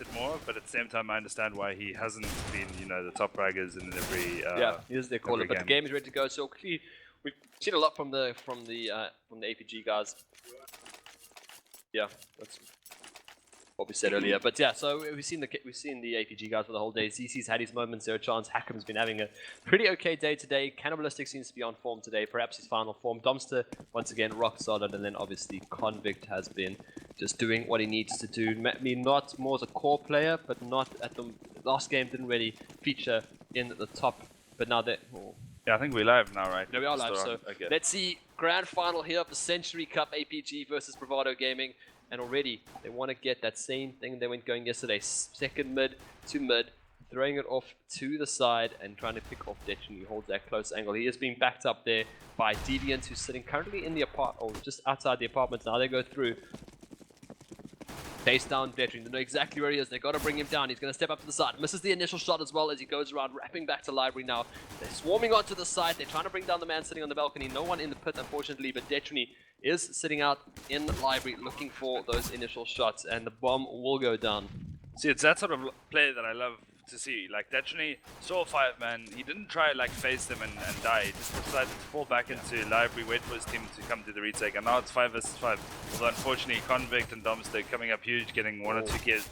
it more, but at the same time, I understand why he hasn't been, you know, the top fraggers in every. Yeah, he is their caller, every but the game is ready to go. So we've seen a lot from the APG guys. Yeah, that's what we said earlier. But yeah, so we've seen the APG guys for the whole day. ZC's had his moments. Zero Chance. Hackham's been having a pretty okay day today. Cannibalistic seems to be on form today, perhaps his final form. Domster once again rock solid, and then obviously Convict has been just doing what he needs to do. I mean, not more as a core player, but not at the last game didn't really feature in the top. But now that yeah, I think we're live now, right? no, we are live. So okay. Let's see grand final here of the Century Cup APG versus Bravado Gaming. And already they want to get that same thing they went going yesterday. Second mid to mid, throwing it off to the side and trying to pick off Detchen. He holds that close angle. He is being backed up there by Deviant, who's sitting currently in the apartment, or just outside the apartment. Now they go through. Face down Detchen. They know exactly where he is. They got to bring him down. He's going to step up to the side. Misses the initial shot as well as he goes around, wrapping back to Library now. They're swarming onto the side. They're trying to bring down the man sitting on the balcony. No one in the pit, unfortunately, but Detchen is sitting out in the library looking for those initial shots, and the bomb will go down. See, it's that sort of play that I love to see. Like, Detchen saw a 5-man, he didn't try like face them and die, he just decided to fall back into library, wait for his team to come to the retake, and now it's 5 versus 5. Although unfortunately Convict and Domster coming up huge, getting one or two kills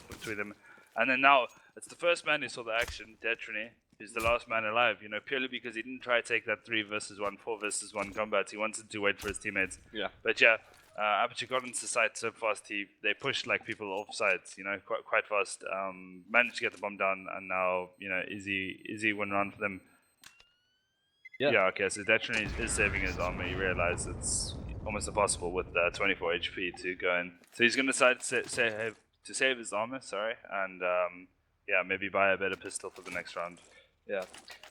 between them. And then now, it's the first man who saw the action, Detchen, who's the last man alive, you know, purely because he didn't try to take that 3 versus 1, 4 versus 1 combat. He wanted to wait for his teammates. Yeah. But yeah, Aperture got into the site so fast, they pushed like people off sites, you know, quite fast. Managed to get the bomb down, and now, you know, easy win round for them. Yeah, okay, so Detchen is saving his armor. He realized it's almost impossible with 24 HP to go in. So he's going to decide to save his armor, and yeah, maybe buy a better pistol for the next round. Yeah.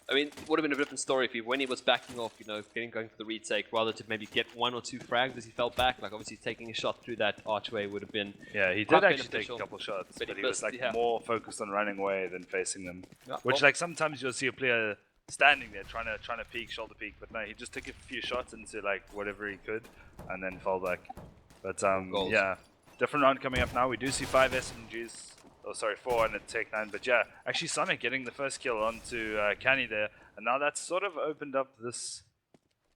I mean, it would have been a different story if when he was backing off, you know, going for the retake, rather to maybe get 1 or 2 frags as he fell back. Like, obviously, taking a shot through that archway would have been. Yeah, he did actually take a couple shots, but he was like more focused on running away than facing them. Yeah, which, like, sometimes you'll see a player standing there trying to peek, shoulder peek, but no, he just took a few shots into like whatever he could, and then fell back. But yeah, different round coming up now. We do see 5 SMGs. Oh, sorry, 4 and a take 9. But yeah, actually Sonic getting the first kill onto Canny there. And now that's sort of opened up this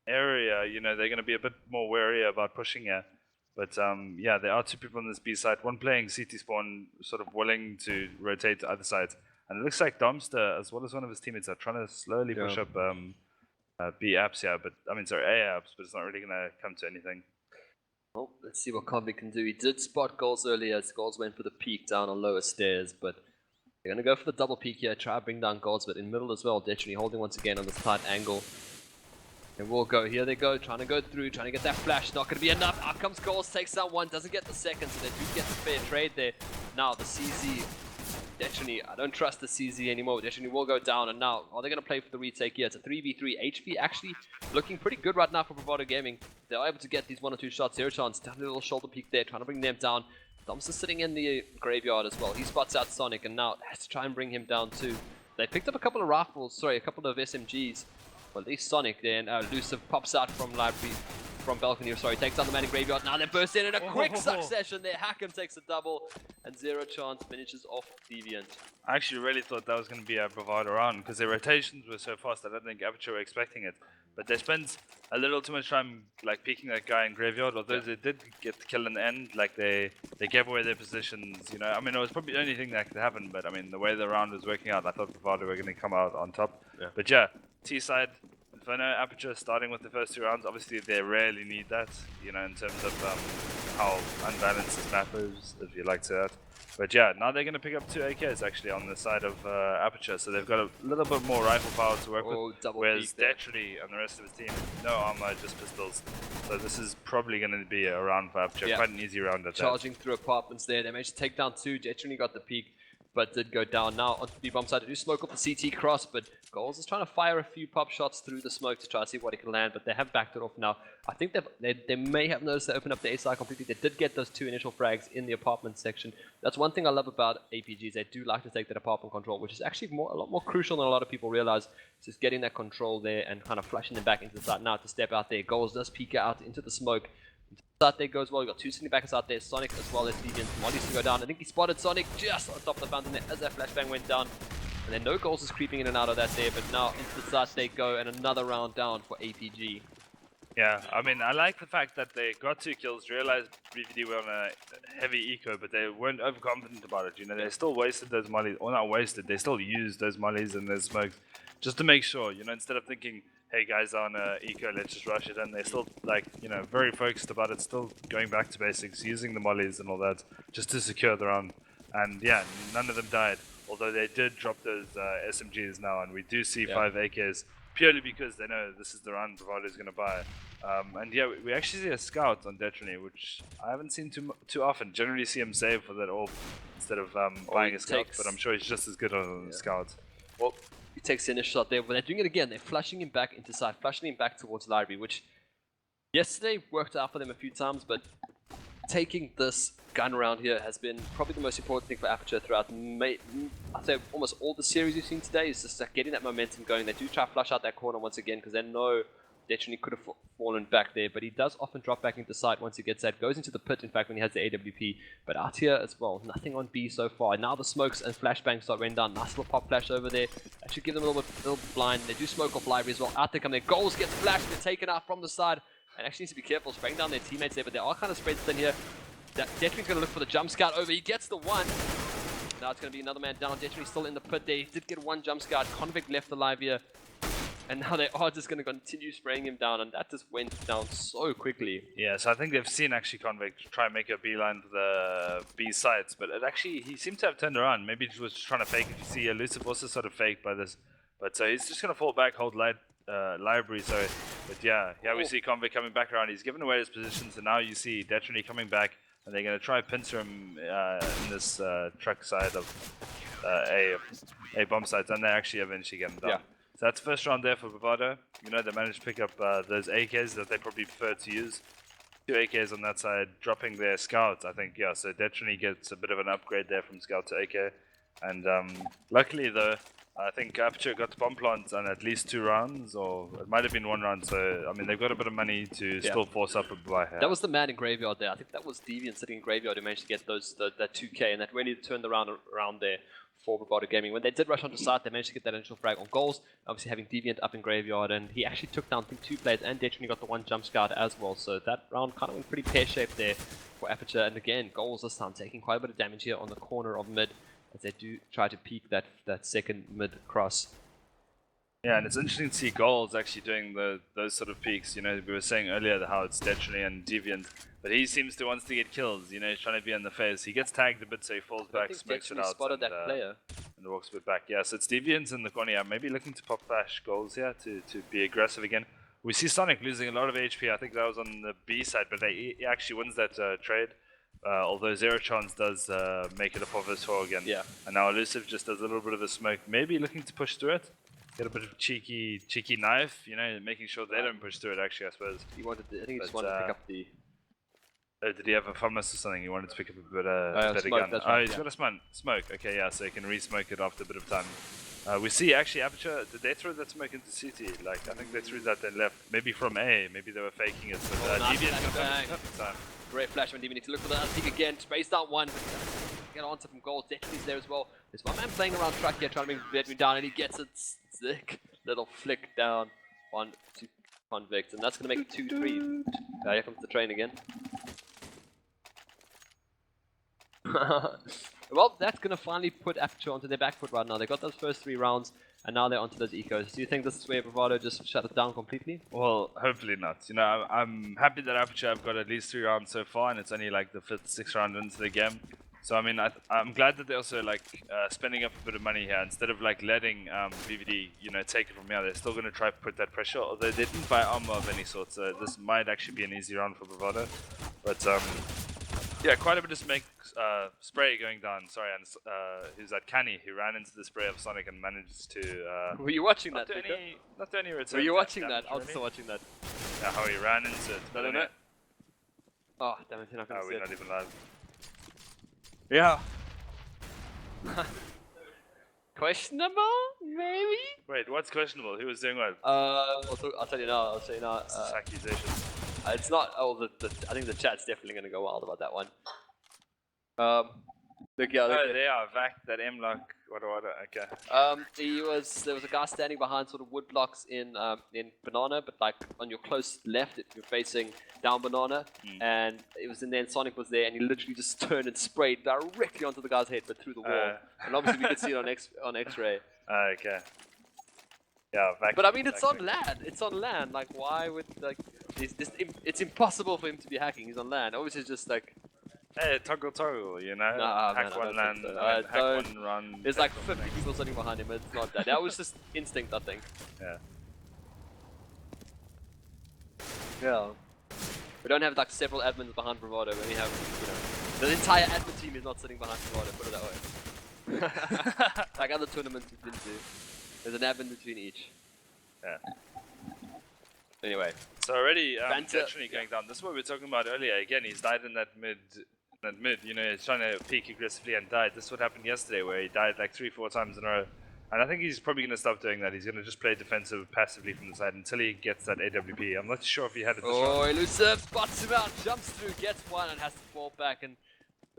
area. You know, they're going to be a bit more wary about pushing here. But yeah, there are 2 people on this B side. One playing CT spawn, sort of willing to rotate to other sides. And it looks like Domster, as well as one of his teammates, are trying to slowly push up B apps here. But I mean, sorry, A apps, but it's not really going to come to anything. Well, let's see what Convict can do. He did spot Goals earlier. Goals went for the peek down on lower stairs, but they're going to go for the double peek here, try to bring down Goals, but in middle as well. Detchen holding once again on this tight angle. And we'll go. Here they go, trying to go through, trying to get that flash. Not going to be enough. Out comes Goals, takes out 1, doesn't get the second, so they do get the fair trade there. Now the CZ. Detchen, I don't trust the CZ anymore. Detchen will go down, and now are they going to play for the retake here? It's a 3v3. HP actually looking pretty good right now for Bravado Gaming. They're able to get these 1 or 2 shots. Zero Chance, down a little shoulder peek there, trying to bring them down. Dom's sitting in the graveyard as well. He spots out Sonic, and now has to try and bring him down too. They picked up a couple of rifles, sorry, a couple of SMGs. Well, at least Sonic then. Elusive pops out from library. From balcony, sorry, takes down the man in graveyard. Now they burst in a quick succession there. Hackham takes a double, and Zero Chance finishes off Deviant. I actually really thought that was going to be a Bravado round, because their rotations were so fast. I don't think Aperture were expecting it. But they spent a little too much time like peeking that guy in graveyard. Although they did get the kill in the end, like they gave away their positions. You know, I mean, it was probably the only thing that could happen. But I mean, the way the round was working out, I thought Bravado were going to come out on top. Yeah. But yeah, T side. Inferno, Aperture starting with the first 2 rounds. Obviously, they rarely need that, you know, in terms of how unbalanced this map is, if you like to that. But yeah, now they're going to pick up 2 AKs actually on the side of Aperture, so they've got a little bit more rifle power to work with. Whereas Detchen and the rest of his team, no armor, just pistols. So this is probably going to be a round for Aperture, quite an easy round at that. Charging through apartments there, they managed to take down 2. Detchen got the peek, but did go down. Now onto the B-bomb side, they do smoke up the CT cross, but Goals is trying to fire a few pop shots through the smoke to try to see what he can land, but they have backed it off now. I think they may have noticed they opened up the A side completely. They did get those 2 initial frags in the apartment section. That's one thing I love about APGs. They do like to take that apartment control, which is actually a lot more crucial than a lot of people realize. It's just getting that control there and kind of flushing them back into the side. Now to step out there, Goals does peek out into the smoke. Out there goes well. We've got two sitting backers out there, Sonic as well as Deviant. Molly's to go down. I think he spotted Sonic just on top of the fountain there as that flashbang went down. And then no goals is creeping in and out of that there, but now into the side they go and another round down for APG. Yeah, I mean, I like the fact that they got 2 kills, realized BVD were on a heavy eco, but they weren't overconfident about it, you know, they still wasted those mollies, or not wasted, they still used those mollies and those smokes, just to make sure, you know, instead of thinking, hey guys, on eco, let's just rush it in, they're still, like, you know, very focused about it, still going back to basics, using the mollies and all that, just to secure the round, and yeah, none of them died, although they did drop those SMGs now, and we do see 5 AKs, purely because they know this is the round Bravado is going to buy. And yeah, we actually see a scout on Detrony, which I haven't seen too often. Generally see him save for that AWP instead of buying a scout, but I'm sure he's just as good on the scout. Well, he takes the initial shot there, but they're doing it again. They're flushing him back into side, flushing him back towards library, which yesterday worked out for them a few times, but taking this gun around here has been probably the most important thing for Aperture throughout, I'd say almost all the series you've seen today, is just like getting that momentum going. They do try to flush out that corner once again, because they know Detrony could have fallen back there, but he does often drop back into sight once he gets that. Goes into the pit, in fact, when he has the AWP. But out here as well, nothing on B so far. Now the smokes and flashbangs start running down. Nice little pop flash over there. That should give them a little bit blind. They do smoke off library as well. Out there come their goals, gets flashed. They're taken out from the side. And actually needs to be careful, spraying down their teammates there, but they are kind of spread thin here. Detrony's going to look for the jump scout over. He gets the one. Now it's going to be another man down. Detrony's still in the pit there. He did get one jump scout. Convict left alive here. And now they are just going to continue spraying him down, and that just went down so quickly. Yeah, so I think they've seen actually Convict try and make a beeline for the B sites, but it actually, he seemed to have turned around. Maybe he was just trying to fake it. You see, Elusive also sort of faked by this, but so he's just going to fall back, hold library. So, but yeah, we see Convict coming back around. He's given away his position, so now you see Detrony coming back, and they're going to try pincer him in this truck side of A bomb sites, and they actually eventually get him down. Yeah. So that's first round there for Bravado. You know, they managed to pick up those AKs that they probably prefer to use. 2 AKs on that side, dropping their scouts, I think, yeah. So Detrony gets a bit of an upgrade there from scout to AK. And luckily, though, I think Aperture got the bomb plant on at least 2 rounds, or it might have been 1 round. So, I mean, they've got a bit of money to still force up a buy here. That was the man in Graveyard there. I think that was Deviant sitting in Graveyard who managed to get that 2K, and that really turned around there for Bravado Gaming. When they did rush onto site, they managed to get that initial frag on goals. Obviously having Deviant up in Graveyard, and he actually took down, I think, 2 players, and Detrony got the 1 jump scout as well. So that round kind of went pretty pear-shaped there for Aperture. And again, goals this time, taking quite a bit of damage here on the corner of mid, as they do try to peek that second mid cross. Yeah, and it's interesting to see goals actually doing those sort of peaks. You know, we were saying earlier how it's Detrony and Deviant, but he seems to wants to get kills. You know, he's trying to be on the face. He gets tagged a bit, so he falls back, smokes it out, spotted that player, and walks a bit back. Yeah, so it's Deviant in the corner. Yeah, maybe looking to pop flash goals here to be aggressive again. We see Sonic losing a lot of HP. I think that was on the B side, but he actually wins that trade. Although Zero Chance does make it a 4v4 again. Yeah. And now Elusive just does a little bit of a smoke, maybe looking to push through it. Get a bit of cheeky knife, you know, making sure they don't push through it, actually, I suppose. I think he just wanted to pick up the... did he have a funness or something? He wanted to pick up a better gun. Right, he's got a smoke. Okay, yeah, so he can re-smoke it after a bit of time. We see, actually, Aperture, did they throw that smoke into CT? Like, I think they threw that, then left. Maybe from A, maybe they were faking it, but Deviant got perfect time. Great flash from Deviant. Need to look for the peek again. Spaced out 1. Get onto from goals. Detrony's there as well. There's one man playing around truck here, trying to bring Detrony down, and he gets it. Sick little flick down on to Convict, and that's going to make it 2-3. Here comes the train again. Well, that's going to finally put Aperture onto their back foot right now. They got those first 3 rounds, and now they're onto those ecos. Do you think this is where Bravado just shut it down completely? Well, hopefully not. You know, I'm happy that Aperture have got at least 3 rounds so far, and it's only like the 5th, 6th round into the game. So I mean, I'm glad that they're also like spending up a bit of money here instead of like letting BVD, you know, take it from here. They're still going to try to put that pressure, although they didn't buy armor of any sort. So this might actually be an easy round for Bravado. But yeah, quite a bit of spray going down. Sorry, and who's that? Canny, who ran into the spray of Sonic and managed to. Were you watching that? Not any return. Were you watching that? I was still watching that. Yeah, how he ran into it. I don't know. Oh, damn it! You're not going to see it. We're not even live. Yeah. Questionable, maybe? Wait, what's questionable? Who was doing what? I'll tell you now. Accusation. It's not. Oh, I think the chat's definitely going to go wild about that one. Look, yeah, oh, they are. Vac, that M-lock. What? Okay. There was a guy standing behind sort of wood blocks in banana, but like on your close left, if you're facing down banana, and it was in there, and Sonic was there, and he literally just turned and sprayed directly onto the guy's head, but through the wall. And obviously we could see it on X-ray. Okay. Yeah, Vac, but I mean, it's on land. It's on land. Like, why would like? It's impossible for him to be hacking. He's on land. Obviously, it's just like. Hey, toggle, you know? Nah, hack man, one land, so. hack one run. There's like 50 people sitting behind him, it's not that. That was just instinct, I think. Yeah. Yeah. We don't have like several admins behind Bravado, we only have, the entire admin team is not sitting behind Bravado, put it that way. Like other tournaments we've been to, there's an admin between each. Yeah. Anyway. So already, Detrony going down. This is what we were talking about earlier. Again, he's died in that mid, you know, he's trying to peek aggressively and died. This is what happened yesterday, where he died like 3-4 times in a row. And I think he's probably going to stop doing that. He's going to just play defensive passively from the side until he gets that AWP. I'm not sure if he had it this round. Elusive spots him out, jumps through, gets one, and has to fall back, and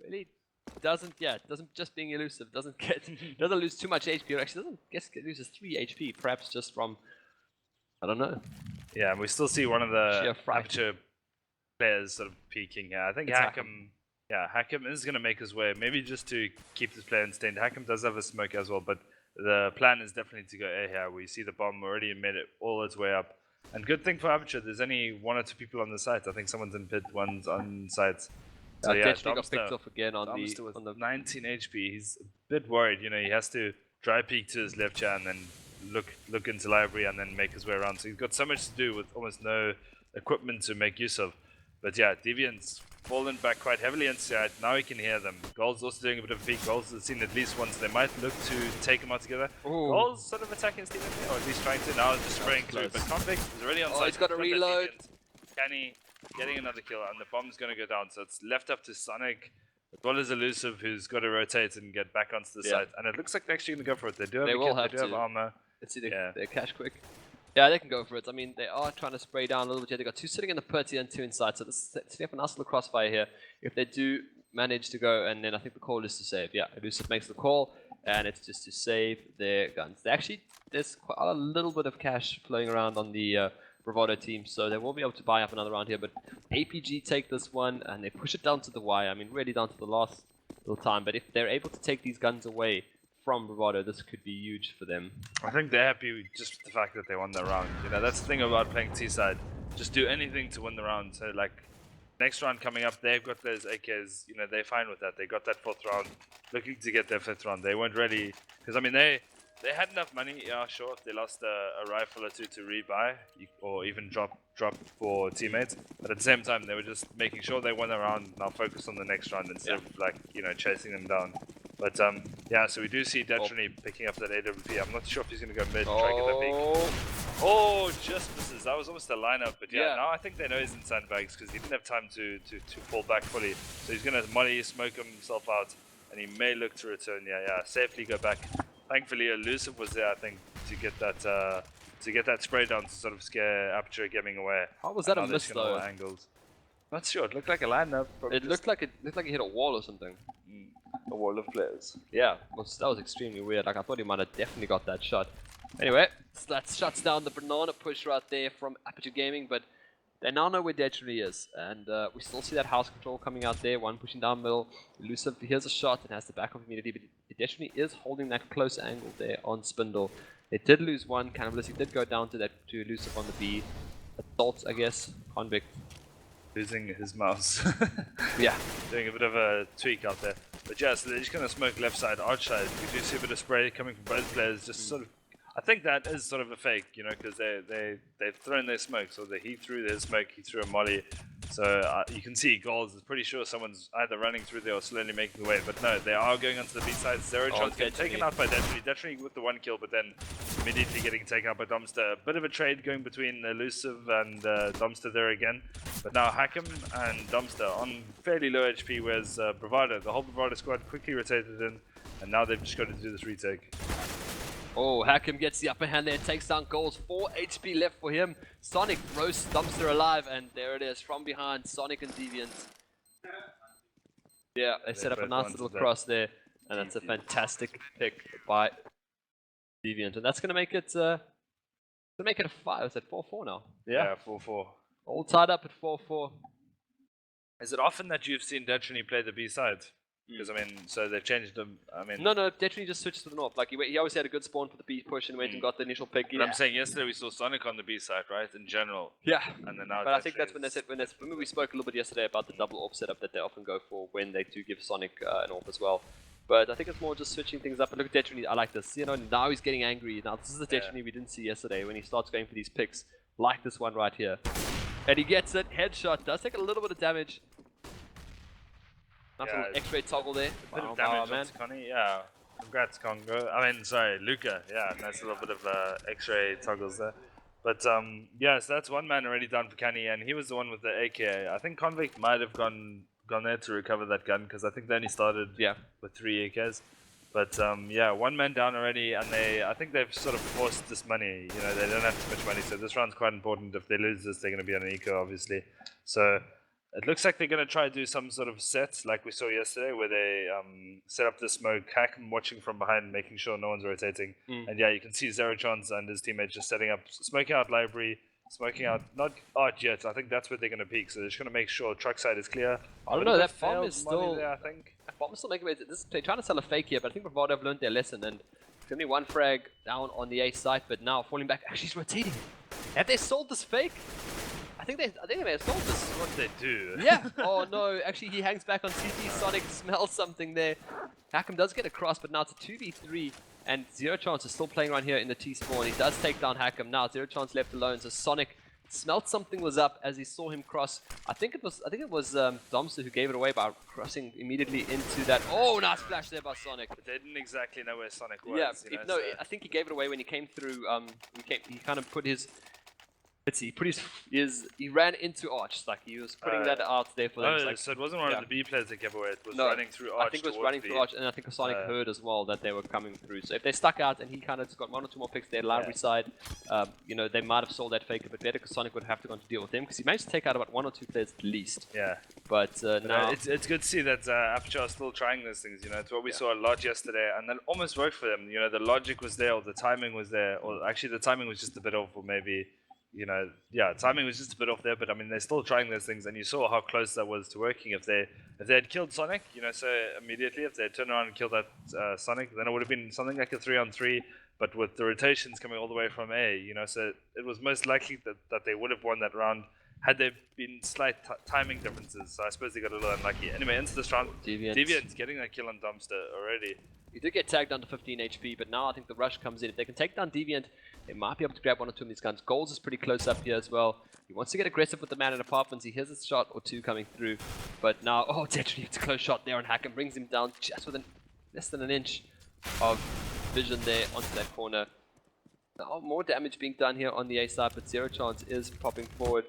really doesn't just being elusive, doesn't lose too much HP, or actually loses 3 HP, perhaps just from, I don't know. Yeah, and we still see one of the Aperture players sort of peeking here. I think Hakim is going to make his way, maybe just to keep this player unstained. Hakim does have a smoke as well, but the plan is definitely to go A here. We see the bomb already made it all its way up. And good thing for Aperture, there's only 1 or 2 people on the site. I think someone's in pit, one's on site. So yeah, got picked off again on the 19 HP. He's a bit worried, you know, he has to dry peek to his left here and then look into library and then make his way around. So he's got so much to do with almost no equipment to make use of. But yeah, Deviant's fallen back quite heavily inside. Now he can hear them. Gold's also doing a bit of a peek. Gold's seen at least once. They might look to take him out together. Ooh. Gold's sort of attacking Steven here, or at least trying to. Now just spraying through. But Convict is already on site. He's got to reload. Kenny getting another kill, and the bomb's going to go down. So it's left up to Sonic, as well as Elusive, who's got to rotate and get back onto the site. And it looks like they're actually going to go for it. They do have armor. Let's see their cash quick. Yeah, they can go for it. I mean, they are trying to spray down a little bit here. They've got 2 sitting in the Perty and 2 inside. So this is setting up a nice little crossfire here. If they do manage to go, and then I think the call is to save. Yeah, Elusive makes the call, and it's just to save their guns. There's quite a little bit of cash flowing around on the Bravado team, so they will be able to buy up another round here. But APG take this one, and they push it down to the wire. I mean, really down to the last little time. But if they're able to take these guns away from Bravado, this could be huge for them. I think they're happy just with the fact that they won the round. You know, that's the thing about playing T-side. Just do anything to win the round. So like, next round coming up, they've got those AKs, you know, they're fine with that. They got that 4th round, looking to get their 5th round. They weren't ready, because I mean, they had enough money, yeah, sure, if they lost a rifle or 2 to rebuy, or even drop for teammates. But at the same time, they were just making sure they won the round, now focus on the next round instead of like, you know, chasing them down. But yeah, so we do see Detrony picking up that AWP. I'm not sure if he's going to go mid, try to get that peek. Oh, just misses. That was almost a lineup. But yeah, now I think they know he's in sandbags because he didn't have time to pull back fully. So he's going to molly, smoke himself out, and he may look to return. Yeah, safely go back. Thankfully, Elusive was there, I think, to get that spray down to sort of scare Aperture getting away. How was that a miss though? Angles. Not sure. It looked like a lineup. It looked like it hit a wall or something. A wall of players. Yeah, that was extremely weird. Like I thought he might have definitely got that shot. Anyway, so that shuts down the banana push right there from Aperture Gaming, but they now know where Detrony is, and we still see that house control coming out there. One pushing down middle. Elusive hears a shot and has to back off immediately, but Detrony is holding that close angle there on Spindle. They did lose one. Cannibalistic did go down to Elusive on the B. Assault, I guess. Convict losing his mouse. Yeah, doing a bit of a tweak out there. But yeah, so they're just going to smoke left side, arch side. We do see a bit of spray coming from both players. Just sort of, I think that is sort of a fake, you know, because they've thrown their smoke. So he threw their smoke, he threw a molly. So you can see Golds is pretty sure someone's either running through there or slowly making the way. But no, they are going onto the B side. Zero shots getting taken out by Detrony. Detrony with the 1 kill, but then immediately getting taken out by Dumpster. A bit of a trade going between Elusive and Dumpster there again. But now Hakim and Dumpster on fairly low HP, whereas Bravado, the whole Bravado squad quickly rotated in. And now they've just got to do this retake. Oh, Hakim gets the upper hand there, takes down goals. 4 HP left for him. Sonic roasts Dumpster alive, and there it is from behind. Sonic and Deviant. Yeah, they set up a nice little cross there, and that's a fantastic pick by Deviant, and that's gonna make it. A 5. Is it 4-4 now? Yeah, 4-4. All tied up at 4-4. Is it often that you've seen Destiny play the B side? Because I mean, so they've changed them. I mean, no, Destiny just switched to the north. Like he always had a good spawn for the B push and went and got the initial pick. But I'm saying yesterday we saw Sonic on the B side, right? In general. Yeah. And then now. But I think that's when they said remember we spoke a little bit yesterday about the double AWP setup that they often go for when they do give Sonic an AWP as well. But I think it's more just switching things up. And look at Destiny, I like this. You know, now he's getting angry. Now this is the Destiny we didn't see yesterday when he starts going for these picks, like this one right here. And he gets it, headshot, does take a little bit of damage. Nice little X-ray toggle there. A bit of damage on Connie, yeah. Congrats, Congo. I mean, sorry, Luca. Yeah, nice little bit of X-ray toggles there. But yeah, so that's one man already done for Kenny, and he was the one with the AK. I think Convict might have gone there to recover that gun because I think they only started with 3 AKs. But yeah, one man down already, and I think they've sort of forced this money. You know, they don't have too much money, so this round's quite important. If they lose this, they're going to be on an eco, obviously. So it looks like they're going to try to do some sort of set, like we saw yesterday, where they set up the smoke, hack and watching from behind, making sure no one's rotating. And yeah, you can see Zero Chance and his teammates just setting up, smoking out library, smoking out, not art yet. I think that's where they're going to peak, so they're just going to make sure truck side is clear. I don't know, that bomb is still there, I think. That bomb is still making it. They're trying to sell a fake here, but I think Bravado have learned their lesson, and it's going to be one frag down on the A site, but now falling back. Actually, he's rotating. Have they sold this fake? I think they may have sold this. What they do. Yeah. Oh no, actually he hangs back on CT. Sonic smells something there. Hakim does get across, but now it's a 2v3. And Zero Chance is still playing around here in the T-spawn. He does take down Hakim. Now Zero Chance left alone. So Sonic smelt something was up as he saw him cross. I think it was Domster who gave it away by crossing immediately into that. Oh, nice flash there by Sonic. But they didn't exactly know where Sonic was. Yeah, you know, no, I think he gave it away when he came through. He kind of put his. He ran into Arch, like he was putting that out there for them. Oh, like, so it wasn't one of the B players that gave away, it was running through Arch. I think it was running through Arch, and I think Sonic heard as well that they were coming through. So if they stuck out and he kind of just got 1 or 2 more picks their library side, you know, they might have sold that fake a bit better because Sonic would have to go on to deal with them because he managed to take out about 1 or 2 players at least. Yeah. But now it's good to see that Aperture are still trying those things. You know, it's what we saw a lot yesterday, and that almost worked for them. You know, the logic was there, or the timing was there, or actually the timing was just a bit off, or maybe. You know, yeah, timing was just a bit off there, but I mean, they're still trying those things, and you saw how close that was to working. If they had killed Sonic, you know, so immediately, if they had turned around and killed that Sonic, then it would have been something like a 3-on-3, but with the rotations coming all the way from A, you know, so it was most likely that they would have won that round had there been slight timing differences. So I suppose they got a little unlucky. Anyway, into this round, Deviant's getting that kill on Dumpster already. He did get tagged down to 15 HP, but now I think the rush comes in. If they can take down Deviant, they might be able to grab 1 or 2 of these guns. Goals is pretty close up here as well. He wants to get aggressive with the man in apartments. He hears a shot or 2 coming through. But now, oh, Tetri, it's a close shot there on Hakim. Brings him down just with less than an inch of vision there onto that corner. Now, more damage being done here on the A side, but Zero Chance is popping forward.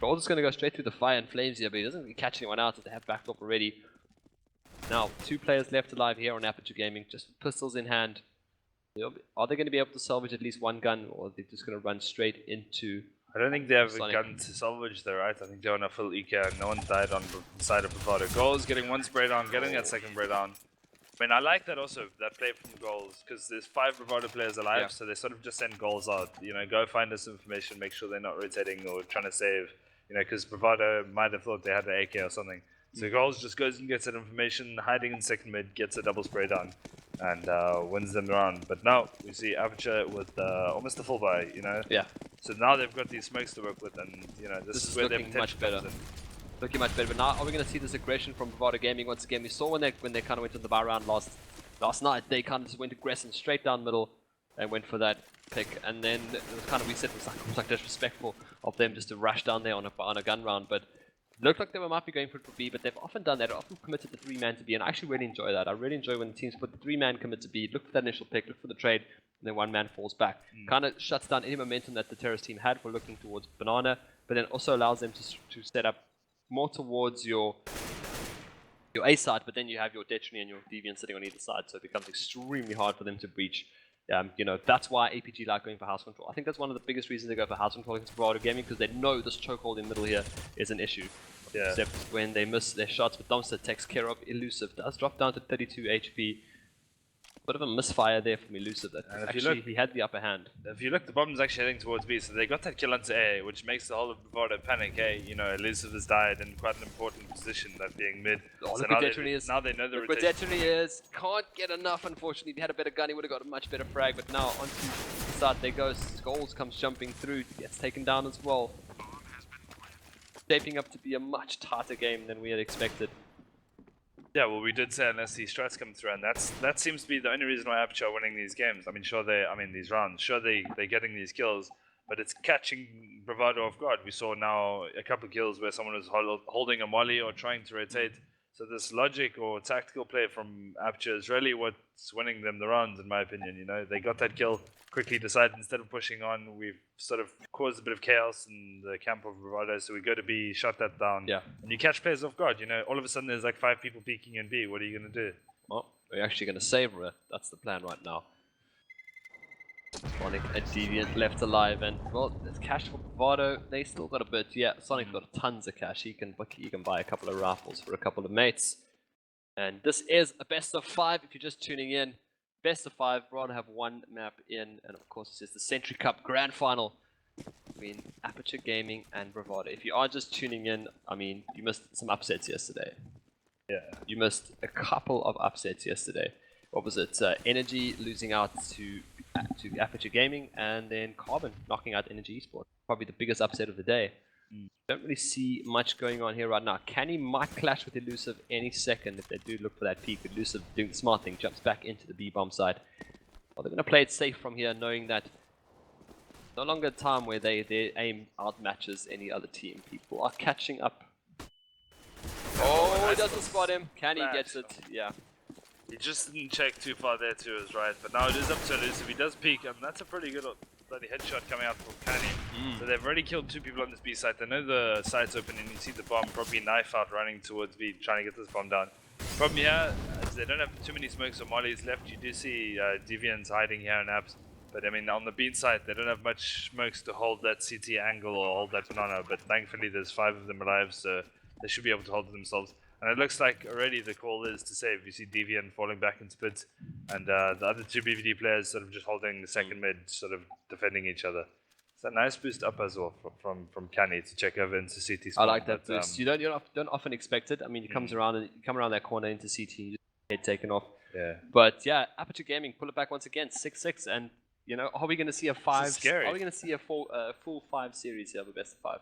Goals is going to go straight through the fire and flames here, but he doesn't really catch anyone out as they have backed up already. Now, 2 players left alive here on Aperture Gaming, just pistols in hand. Are they going to be able to salvage at least 1 gun, or are they just going to run straight into I don't think they have Sonic? A gun to salvage though, right? I think they're on a full EK and no one died on the side of Bravado. Goals, getting 1 spray down, getting that 2nd spray down. I mean, I like that also, that play from Goals, because there's 5 Bravado players alive, so they sort of just send Goals out. You know, go find us information, make sure they're not rotating or trying to save. You know, because Bravado might have thought they had an AK or something. So Goals just goes and gets that information, hiding in 2nd mid, gets a double spray down, and wins them the round. But now we see Aperture with almost a full buy, you know? Yeah. So now they've got these smokes to work with, and you know, this is where their potential much better. comes in. Looking much better, but now are we going to see this aggression from Bravado Gaming once again? We saw when they kind of went to the bar round last night, they kind of just went aggressive straight down middle and went for that pick, and then it was kind of, we said it was like disrespectful of them just to rush down there on a gun round, but it looked like they might be going for it for B, but they've often done that. They've often committed the 3-man to B, and I actually really enjoy that. I really enjoy when the teams put the 3-man commit to B, look for that initial pick, look for the trade, and then 1 man falls back. Kind of shuts down any momentum that the terrorist team had for looking towards Banana, but then also allows them to set up more towards your A side, but then you have your Destiny and your Deviant sitting on either side, so it becomes extremely hard for them to breach You know, that's why APG like going for house control. I think that's one of the biggest reasons they go for house control against Bravado Gaming, because they know this chokehold in the middle here is an issue. Yeah. Except when they miss their shots, but Dumpster takes care of Elusive. Does drop down to 32 HP. Bit of a misfire there from Elusive. That actually, he had the upper hand. If you look, the bottom's actually heading towards B, so they got that kill onto A, which makes the whole of Bravado panic. Hey, you know, Elusive has died in quite an important position, that being mid. Oh, so look now where Detrony is. Now they know the look where rotation. Detrony is. Can't get enough, unfortunately. If he had a better gun, he would have got a much better frag. But now onto the side they go. Skulls comes jumping through. Gets taken down as well. Shaping up to be a much tighter game than we had expected. Yeah, well, we did say unless these strats come through, and that seems to be the only reason why Aperture are winning these games. I mean, these rounds. Sure, they're getting these kills, but it's catching Bravado off guard. We saw now a couple of kills where someone was holding a molly or trying to rotate. So this logic or tactical play from Aperture is really what's winning them the rounds, in my opinion. You know, they got that kill, quickly decided instead of pushing on, we've sort of caused a bit of chaos in the camp of Bravado, so we go to B, shut that down. Yeah. And you catch players off guard, you know, all of a sudden there's like 5 people peeking in B, what are you going to do? Well, we're actually going to savor it. That's the plan right now. Sonic and Deviant left alive, and well, there's cash for Bravado. They still got a bit. Yeah, Sonic's got tons of cash. He can buy a couple of rifles for a couple of mates. And this is a best of 5 if you're just tuning in. Best of 5, Bravado have one map in, and of course this is the Century Cup Grand Final between Aperture Gaming and Bravado. If you are just tuning in, I mean, you missed some upsets yesterday. Yeah. You missed a couple of upsets yesterday. What was it? Energy losing out to Aperture Gaming, and then Carbon knocking out Energy Esports. Probably the biggest upset of the day. Don't really see much going on here right now. Canny might clash with Elusive any second if they do look for that peak. Elusive doing the smart thing, jumps back into the B-bomb side. Well, they're going to play it safe from here, knowing that no longer a time where their aim outmatches any other team. People are catching up. Oh, he doesn't spot him. Canny gets it, yeah. He just didn't check too far there to his right, but now it is up to Elusive. He does peek, and that's a pretty good bloody headshot coming out from Canny. So they've already killed 2 people on this B site. They know the site's open, and you see the bomb, probably knife out running towards B, trying to get this bomb down. Problem here is they don't have too many smokes or mollies left. You do see Deviants hiding here in Abs, but I mean on the B site they don't have much smokes to hold that CT angle or hold that banana. But thankfully there's 5 of them alive, so they should be able to hold it themselves. And it looks like already the call is to save. You see Deviant falling back into pit, and the other 2 BVD players sort of just holding the second mid, sort of defending each other. It's a nice boost up as well from Canny to check over into CT spawn. I like that boost. You don't often expect it. I mean, you come around that corner into CT, you just get taken off. Yeah. But yeah, Aperture Gaming pull it back once again, 6-6, and you know, are we going to see a 5? Scary. Are we going to see a full 5 series here of a best of 5?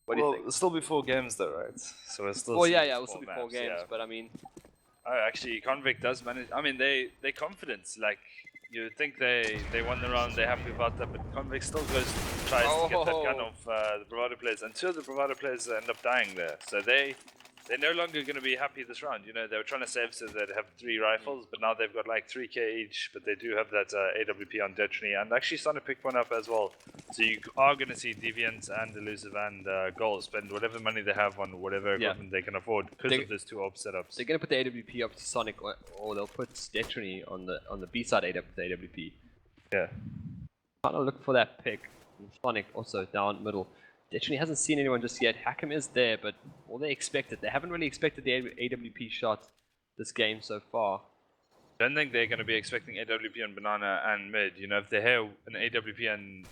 What do you think? It'll still be 4 games though, right? So we'll still. Well, yeah, it'll still be 4 games, yeah. but I mean. Oh, actually, Convict does manage. I mean, they're confident. Like you would think they won the round, they're happy about that, but Convict still tries to get that gun off the Bravado players, and 2 of the Bravado players end up dying there. So they're no longer going to be happy this round. You know, they were trying to save so they'd have 3 rifles, but now they've got like 3k each. But they do have that AWP on Detrony, and actually starting to pick one up as well. So you are going to see Deviant and Elusive and Gold spend whatever money they have on whatever equipment they can afford because of those 2 AWP setups. They're going to put the AWP up to Sonic, or they'll put Detrony on the B side AWP. Yeah. Trying to look for that pick. And Sonic also down middle. Detrony hasn't seen anyone just yet. Hakim is there, but all they expected. They haven't really expected the AWP shot this game so far. I don't think they're going to be expecting AWP on Banana and mid. You know, if they hear an AWP in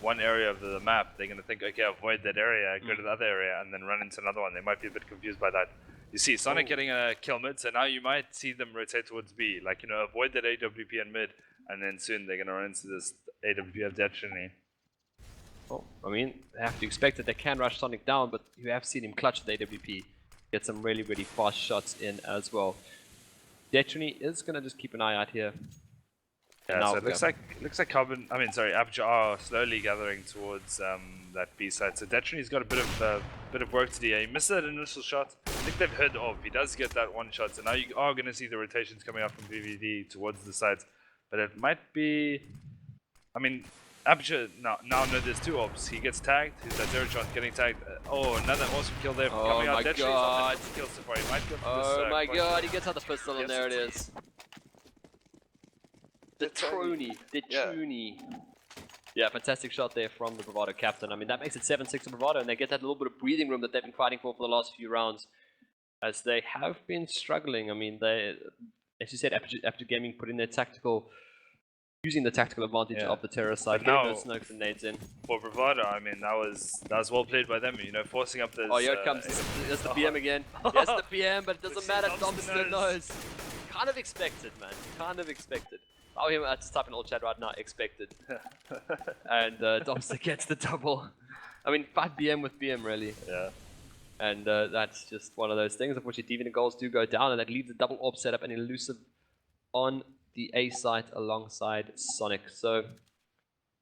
one area of the map, they're going to think, okay, avoid that area, go to the other area, and then run into another one. They might be a bit confused by that. You see Sonic getting a kill mid, so now you might see them rotate towards B. Like, you know, avoid that AWP in mid, and then soon they're going to run into this AWP of Detrony. Well, I mean, they have to expect that they can rush Sonic down, but you have seen him clutch the AWP. Get some really, really fast shots in as well. Detrony is going to just keep an eye out here. Yeah, so it looks like Aperture are slowly gathering towards that B side. So Detrony's got a bit of work to do. He missed that initial shot. I think they've heard of. He does get that one shot. So now you are going to see the rotations coming up from VVD towards the sides. But it might be, I mean, Aperture now know there's 2 ops. He gets tagged. He's at 0 chance getting tagged. Oh, another awesome kill there. Oh my god! Kill so far. He might go for oh my god! He gets out the pistol, and there it is. Detroni. Yeah, fantastic shot there from the Bravado captain. I mean, that makes it 7-6 to Bravado, and they get that little bit of breathing room that they've been fighting for the last few rounds, as they have been struggling. I mean, they, as you said, Aperture Gaming put in their tactical, using the tactical advantage of the terror side, getting those smokes and nades in. For Bravado, I mean, that was well played by them, you know, forcing up those... Oh, here it comes. There's the PM again. Yes, the PM, but it doesn't matter. Domster knows. Kind of expected, man. Kind of expected. Oh, I have to type in all chat right now. Expected. And Domster gets the double. I mean, 5 BM with BM, really. Yeah. And that's just one of those things. Unfortunately, deviant goals do go down, and that leaves the double orb setup and elusive on the A site alongside Sonic. So,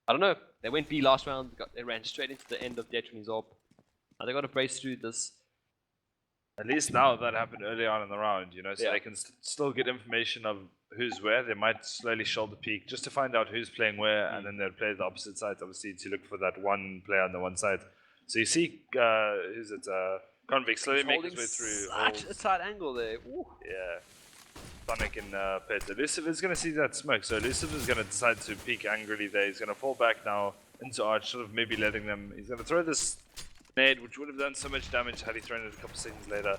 I don't know. They went B last round. They ran straight into the end of Detroni's orb. Now they got to brace through this. At least now that happened early on in the round, you know, so they can still get information of who's where. They might slowly shoulder peak just to find out who's playing where, and then they'll play the opposite side, obviously, to look for that one player on the one side. So you see, who's it? Convict slowly making his way through. Such a tight angle there. Ooh. Yeah. Sonic and Pet. Elusive is going to see that smoke, so Elusive is going to decide to peek angrily there. He's going to fall back now into Arch, sort of maybe letting them. He's going to throw this nade, which would have done so much damage had he thrown it a couple seconds later.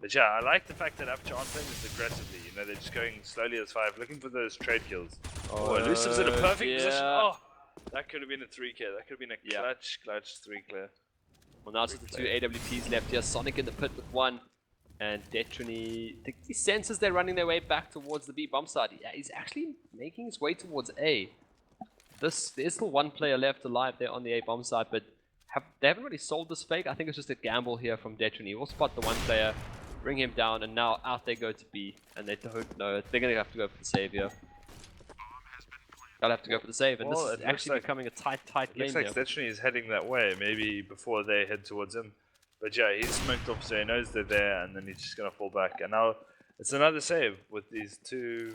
But yeah, I like the fact that Aperture aren't playing this aggressively. You know, they're just going slowly as 5, looking for those trade kills. Oh, Elusive's in a perfect position. Oh, that could have been a 3K. That could have been a clutch 3 clear. Well, now it's the 2 AWPs left here. Sonic in the pit with 1. And Detroni, he senses they're running their way back towards the B bomb side. Yeah, he's actually making his way towards A. There's still 1 player left alive there on the A bomb side, but they haven't really sold this fake. I think it's just a gamble here from Detroni. We'll spot the 1 player, bring him down, and now out they go to B. And they don't know. They're going to have to go for the save here. They'll have to go for the save, and this is actually becoming a tight game here. Looks like Detroni is heading that way, maybe before they head towards him. But yeah, he's smoked off, so he knows they're there, and then he's just going to fall back. And now it's another save with these two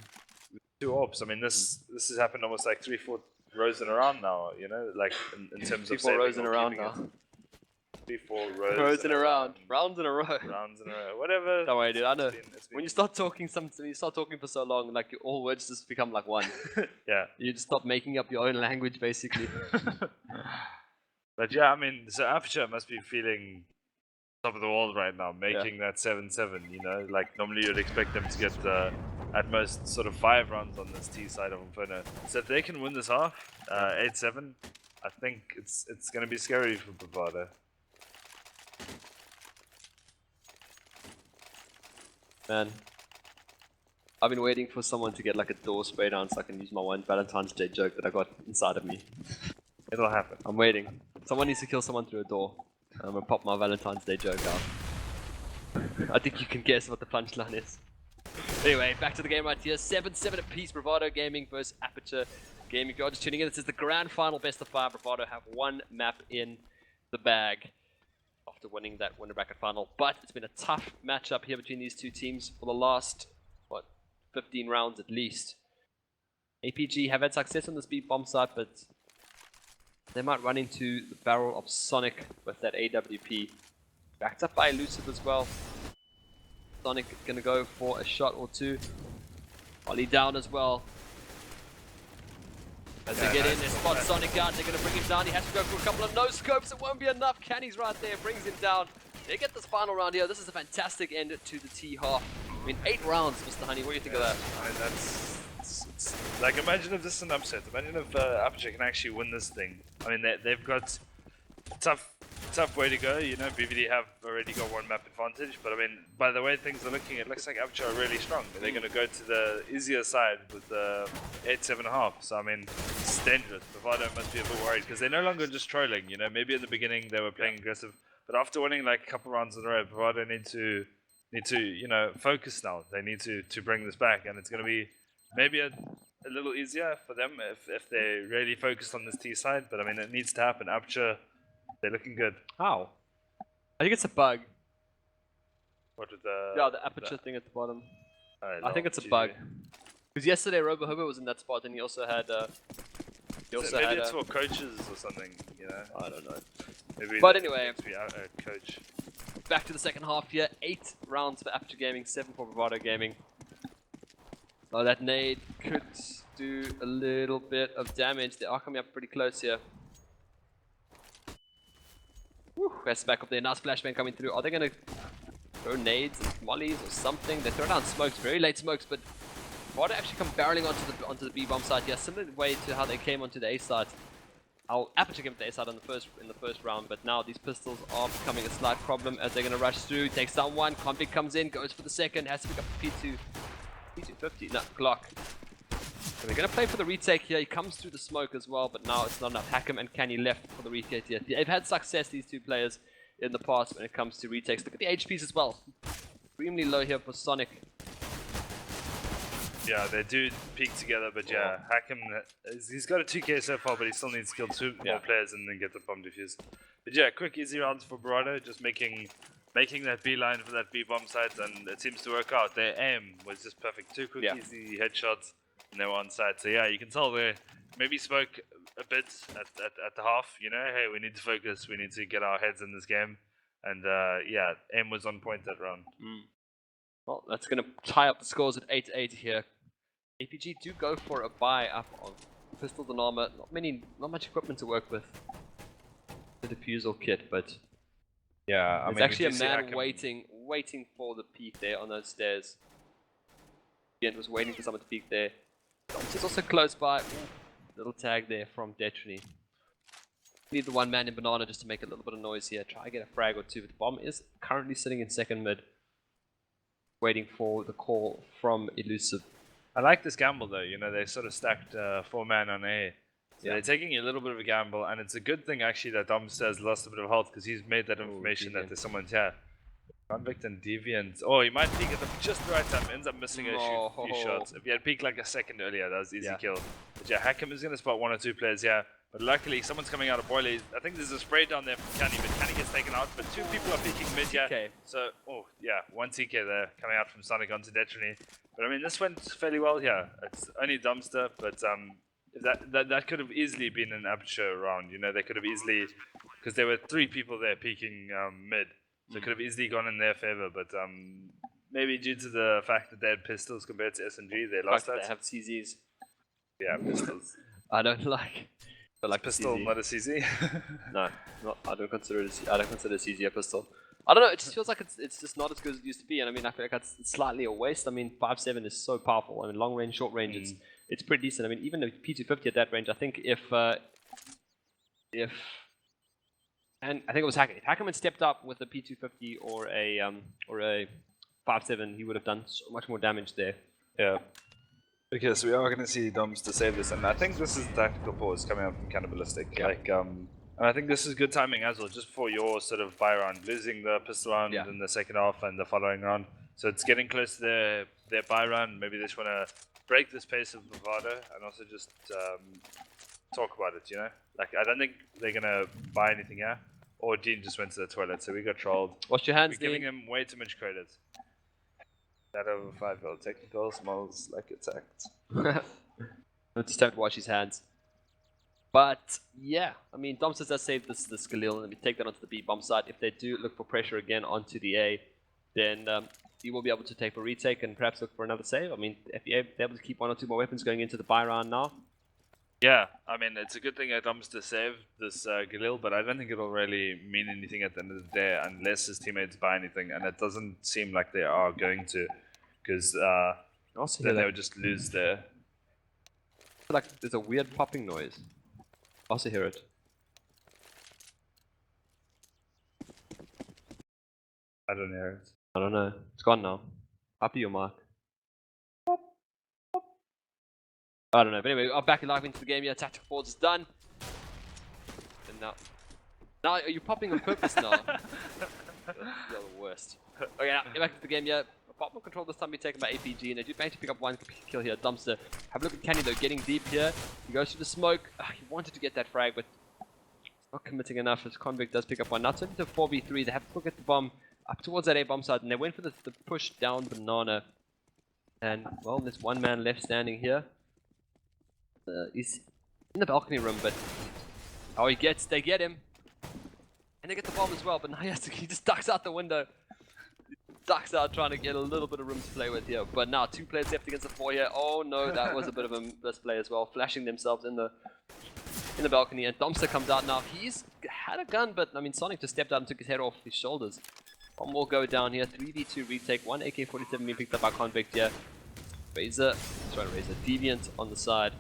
orbs. I mean, this has happened almost like 3-4 rows in a round now, you know, like in terms of 3-4 rows in a round now. 3-4 rows in a round. Rounds in a row. Rounds in a row. Whatever. Don't worry, dude. I know. When you start talking for so long, like all words just become like one. Yeah. You just stop making up your own language, basically. But yeah, I mean, so Aperture must be feeling top of the world right now, making that 7-7, you know, like normally you'd expect them to get at most sort of 5 rounds on this T side of Inferno. So if they can win this half, 8-7, I think it's going to be scary for Bravado. Man, I've been waiting for someone to get like a door spray down so I can use my one Valentine's Day joke that I got inside of me. It'll happen. I'm waiting. Someone needs to kill someone through a door. I'm gonna pop my Valentine's Day joke out. I think you can guess what the punchline is. Anyway, back to the game right here. 7-7 apiece. Bravado Gaming versus Aperture Gaming. If you're just tuning in, this is the grand final best of 5. Bravado have 1 map in the bag after winning that winner bracket final. But it's been a tough matchup here between these two teams for the last, 15 rounds at least. APG have had success on the speed bomb side, but they might run into the barrel of Sonic with that AWP. Backed up by Elusive as well. Sonic gonna go for a shot or 2. Ollie down as well. As they get in, they spot Sonic out, they're gonna bring him down. He has to go for a couple of no scopes, it won't be enough. Canny's right there, brings him down. They get this final round here. This is a fantastic end to the T half. I mean, 8 rounds, Mr. Honey, what do you think of that? I mean, that's... Like, imagine if this is an upset. Imagine if Aperture can actually win this thing. I mean, they've got a tough way to go. You know, BVD have already got 1 map advantage. But I mean, by the way things are looking, it looks like Aperture are really strong. They're going to go to the easier side with the 8-7.5. So I mean, it's dangerous. Bravado must be a bit worried because they're no longer just trolling. You know, maybe in the beginning they were playing aggressive, but after winning like a couple rounds in a row, Bravado need to you know, focus now. They need to bring this back, and it's going to be maybe a little easier for them if they really focused on this T side, but I mean, it needs to happen. Aperture, they're looking good. How? I think it's a bug. What with the... Yeah, the Aperture thing at the bottom. I think it's a bug. Because yesterday RoboHobo was in that spot, and he also had... maybe it's for coaches or something, you know? I don't know. Maybe but anyway, coach. Back to the second half here. 8 rounds for Aperture Gaming, 7 for Bravado Gaming. Oh, that nade could do a little bit of damage. They are coming up pretty close here. Woo, that's back up there. Nice flashbang coming through. Are they going to throw nades and mollies or something? They throw down smokes, very late smokes, but Bravado actually come barreling onto the B bomb side here, similar way to how they came onto the A side. I'll Aperture came to the A side in the first round, but now these pistols are becoming a slight problem as they're going to rush through. Takes down one, Convict comes in, goes for the second, has to pick up the P250, no, Glock. So they're going to play for the retake here. He comes through the smoke as well, but now it's not enough. Hackham and Canny left for the retake here. They've had success, these two players, in the past when it comes to retakes. Look at the HPs as well. Extremely low here for Sonic. Yeah, they do peak together, but yeah, Hackham, he's got a 2k so far, but he still needs to kill two more players and then get the bomb defused. But yeah, quick, easy rounds for Bravado, just making that B line for that B bomb site, and it seems to work out. Their aim was just perfect. Two quick, easy headshots, and they were on site. So yeah, you can tell they maybe spoke a bit at the half, you know, hey, we need to focus, we need to get our heads in this game. And yeah, aim was on point that round. Well, that's going to tie up the scores at 8-8 here. APG do go for a buy up of pistols and armor. Not much equipment to work with. The diffusal kit, but yeah, there's actually a man waiting for the peak there on those stairs. Gent was waiting for someone to peek there. He's also close by. Ooh, little tag there from Detrony. Need the one man in banana just to make a little bit of noise here. Try to get a frag or two. But the bomb is currently sitting in second mid, waiting for the call from Elusive. I like this gamble though, you know, they sort of stacked 4-man on A. So they're taking a little bit of a gamble, and it's a good thing actually that Dumpster has lost a bit of health because he's made that information that there's someone here. Convict and Deviant. Oh, he might peek at the just the right time, ends up missing a few shots. If he had peeked like a second earlier, that was easy kill. But yeah, Hackham is going to spot one or two players here. But luckily, someone's coming out of boiler. I think there's a spray down there from Canny, but Canny gets taken out. But two people are peeking mid here. So, oh yeah, one TK there coming out from Sonic onto Detrony. But I mean, this went fairly well here. It's only Dumpster, but that could have easily been an Aperture round. You know, they could have easily, because there were three people there peeking mid, so it could have easily gone in their favor. But maybe due to the fact that they had pistols compared to SMG, they lost that. They have CZs. Yeah, pistols. I don't like. Like pistol, CZ. not a CZ. No, I don't consider CZ a pistol. I don't know. It just feels like it's just not as good as it used to be, and I mean, I feel like it's slightly a waste. I mean, 5.7 is so powerful. I mean, long range, short range, it's pretty decent. I mean, even the P250 at that range, I think and I think it was Hackham. If Hackham had stepped up with a P250 or a 5.7, he would have done so much more damage there. Yeah. Okay, so we are going to see Doms to save this, and I think this is the tactical pause coming up from Cannibalistic. And I think this is good timing as well, just for your sort of buy round, losing the pistol round in the second half and the following round. So it's getting close to their buy round. Maybe they just want to break this pace of Bravado and also just talk about it, you know? Like, I don't think they're going to buy anything here. Or Dean just went to the toilet, so we got trolled. Wash your hands, We're giving him way too much credit. That over 5-year-old technical smells like it's act. It's time to wash his hands. But yeah, I mean, Dumpster does save this Galil, and we take that onto the B bomb side. If they do look for pressure again onto the A, then he will be able to take a retake and perhaps look for another save. I mean, if you're able to keep one or two more weapons going into the buy round now. Yeah, I mean, it's a good thing that Dumpster saved this Galil, but I don't think it'll really mean anything at the end of the day unless his teammates buy anything, and it doesn't seem like they are going to, because then they would just lose there. I feel like there's a weird popping noise. I also hear it. I don't hear it. I don't know. It's gone now. Happy your mark. I don't know, but anyway, I'm back live into the game. Yeah, tactical pause is done. And now are you popping on purpose now? You're the worst. Okay, now get back to the game. Yeah, apartment control this time be taken by APG, and they do manage to pick up one kill here. Dumpster. Have a look at Canny though, getting deep here. He goes through the smoke. He wanted to get that frag, but not committing enough. As Convict does pick up one. Now it's into 4v3. They have to look at the bomb up towards that A bomb side, and they went for the push down banana. And well, there's one man left standing here. He's in the balcony room, but they get him, and they get the bomb as well. But now he just ducks out the window. ducks out trying to get a little bit of room to play with here. But now 2 players left against the 4 here. Oh no, that was a bit of a misplay as well. Flashing themselves in the balcony, and Dumpster comes out now. He's had a gun, but I mean Sonic just stepped out and took his head off his shoulders. One more go down here. 3v2 retake. 1 AK-47 being picked up by Convict here. Razor, Deviant on the side.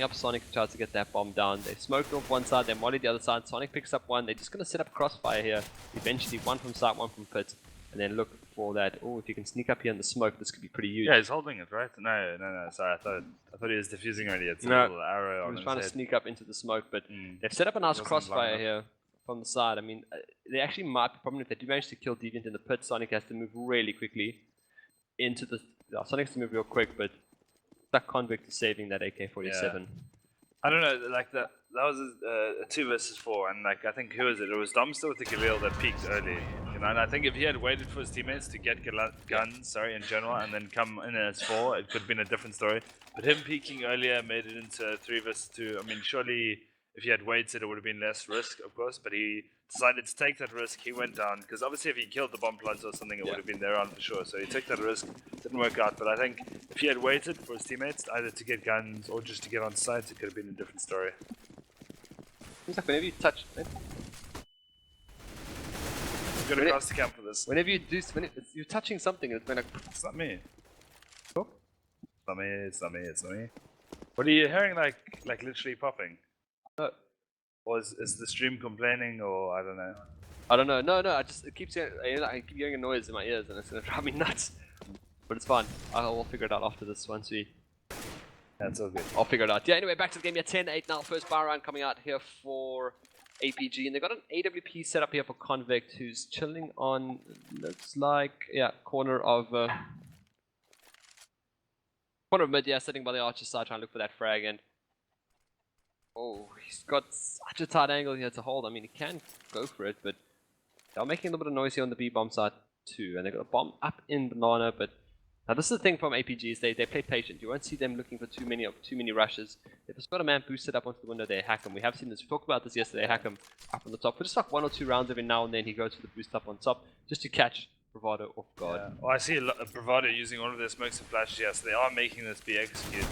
Up Sonic tries to get that bomb down. They smoked off one side, they mollied the other side. Sonic picks up one. They're just going to set up crossfire here. Eventually, one from side, one from pit. And then look for that. Oh, if you can sneak up here in the smoke, this could be pretty huge. Yeah, he's holding it, right? No. Sorry, I thought he was defusing already. It's a little arrow on his head. He was trying to sneak up into the smoke, but they've set up a nice crossfire here from the side. I mean, they actually might be a problem if they do manage to kill Deviant in the pit. Sonic has to move really quickly into the... Sonic has to move real quick, but that Convict is saving that AK-47. Yeah. I don't know, like that was a 2 versus 4, and like I think, who was it? It was Dumpster with the Galil that peaked early, you know. And I think if he had waited for his teammates to get guns, in general, and then come in as 4, it could have been a different story. But him peaking earlier made it into 3 versus 2. I mean, surely if he had waited, it would have been less risk, of course. But he decided to take that risk. He went down because obviously if he killed the bomb plots or something, it would have been there on for sure. So he took that risk. Didn't work out. But I think if he had waited for his teammates either to get guns or just to get on site, it could have been a different story. Seems like whenever you touch, We've got to cross the camp for this. Whenever you do, you're touching something, it's like it's not me. Oh? It's not me. What are you hearing? Like literally popping? Or is the stream complaining, or I don't know? I don't know. No. I keep hearing a noise in my ears, and it's gonna drive me nuts. But it's fine. We'll figure it out after this once we. That's all good. I'll figure it out. Yeah. Anyway, back to the game. Yeah, 10-8 now. First bar round coming out here for APG, and they got an AWP set up here for Convict, who's chilling on. Looks like corner of mid. Yeah, sitting by the Archer side, trying to look for that frag and. Oh, he's got such a tight angle here to hold. I mean, he can go for it, but they're making a little bit of noise here on the B bomb side too. And they got a bomb up in Banana, but now this is the thing from APGs. They play patient. You won't see them looking for too many rushes. They've just got a man boosted up onto the window. They hack him. We have seen this. We talked about this yesterday. They hack him up on the top for just like 1 or 2 rounds every now and then. He goes for the boost up on top just to catch Bravado off guard. Yeah. Well, I see Bravado using all of their smokes and flashes. Yes, they are making this be executed.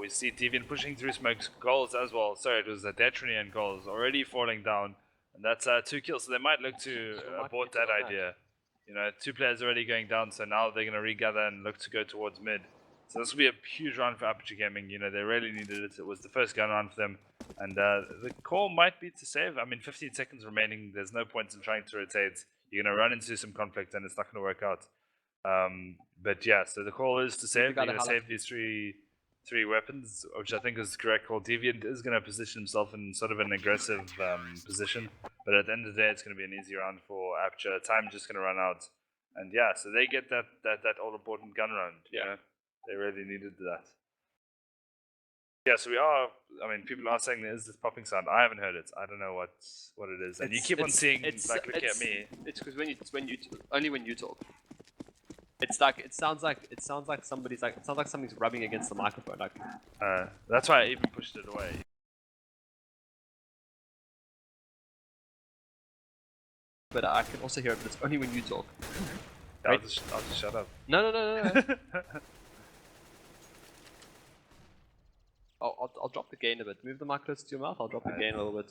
We see Deviant pushing through smokes, goals as well. Sorry, it was a Detrony and goals already falling down, and that's 2 kills. So they might look to abort that idea. You know, 2 players already going down, so now they're going to regather and look to go towards mid. So this will be a huge round for Aperture Gaming. You know, they really needed it. It was the first gun round for them, and the call might be to save. I mean, 15 seconds remaining. There's no point in trying to rotate. You're going to run into some conflict, and it's not going to work out. But yeah, so the call is to save. They're going to save these three weapons, which I think is the correct call. Deviant is going to position himself in sort of an aggressive position, but at the end of the day, it's going to be an easy round for Aperture. Time just going to run out, and yeah, so they get that all important gun round. Yeah, you know? They really needed that. Yeah, so we are. I mean, people are saying there is this popping sound. I haven't heard it. I don't know what it is, and you keep on seeing looking at me. It's because only when you talk. It's like it sounds like somebody's like something's rubbing against the microphone. Like that's why I even pushed it away. But I can also hear it, but it's only when you talk. I'll just shut up. No. I'll drop the gain a bit. Move the mic closer to your mouth. I'll drop the gain a little bit.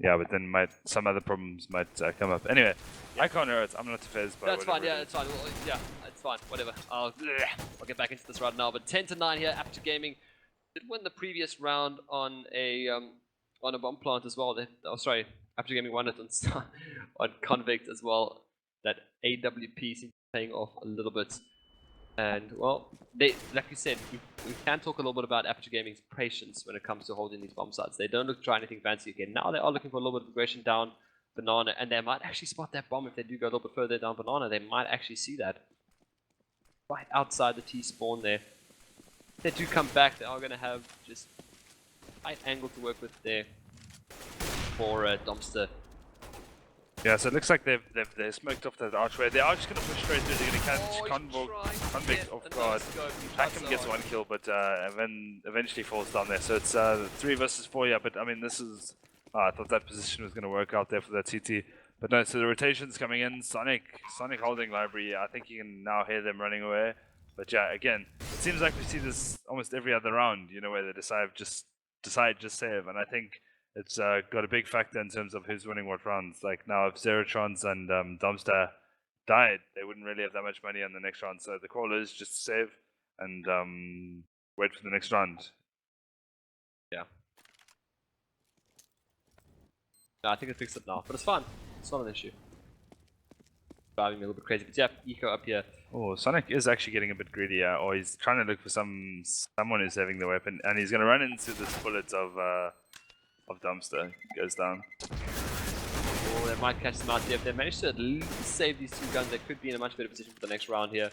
Yeah, but then some other problems might come up. Anyway, I can't hear it. I'm not phased by That's fine. Yeah, it's fine. Well, yeah, it's fine. Whatever. I'll get back into this right now. But 10-9 here. Aperture Gaming did win the previous round on a bomb plant as well. Sorry, Aperture Gaming won it on Convict as well. That AWP seems to be paying off a little bit. And well, like you said, we can talk a little bit about Aperture Gaming's patience when it comes to holding these bomb sites. They don't look to try anything fancy again. Now they are looking for a little bit of aggression down Banana, and they might actually spot that bomb if they do go a little bit further down Banana. They might actually see that right outside the T spawn there. If they do come back, they are going to have just a tight angle to work with there for Dumpster. Yeah, so it looks like they've smoked off that archway. They are just going to push straight through. They're going to catch Convict off guard. Hackham gets 1 kill, but eventually falls down there. So it's 3 versus 4, yeah. But I mean, this is. I thought that position was going to work out there for that CT. But no, so the rotation's coming in. Sonic holding library. I think you can now hear them running away. But yeah, again, it seems like we see this almost every other round, you know, where they decide just save. And I think it's got a big factor in terms of who's winning what rounds. Like now, if Zeratrons and Dumpster died, they wouldn't really have that much money on the next round. So the call is just save and wait for the next round. Yeah. No, I think it fixed it now, but it's fine. It's not an issue. Driving me a little bit crazy, but yeah, Eco up here. Oh, Sonic is actually getting a bit greedy, or he's trying to look for someone who's having the weapon, and he's going to run into this bullet of Dumpster. Goes down. Oh, they might catch them out there. If they manage to at least save these two guns, they could be in a much better position for the next round here.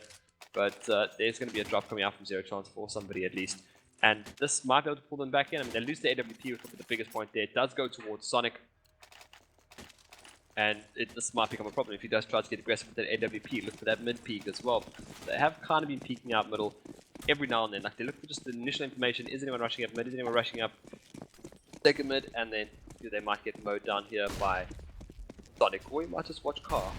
But there's going to be a drop coming out from Zeratrons for somebody at least. And this might be able to pull them back in. I mean, they lose the AWP, which will be the biggest point there. It does go towards Sonic. And this might become a problem if he does try to get aggressive with that AWP. Look for that mid peek as well. They have kind of been peeking out middle every now and then. Like they look for just the initial information. Is anyone rushing up mid? Is anyone rushing up second mid? And then they might get mowed down here by Sonic. Or you might just watch Car.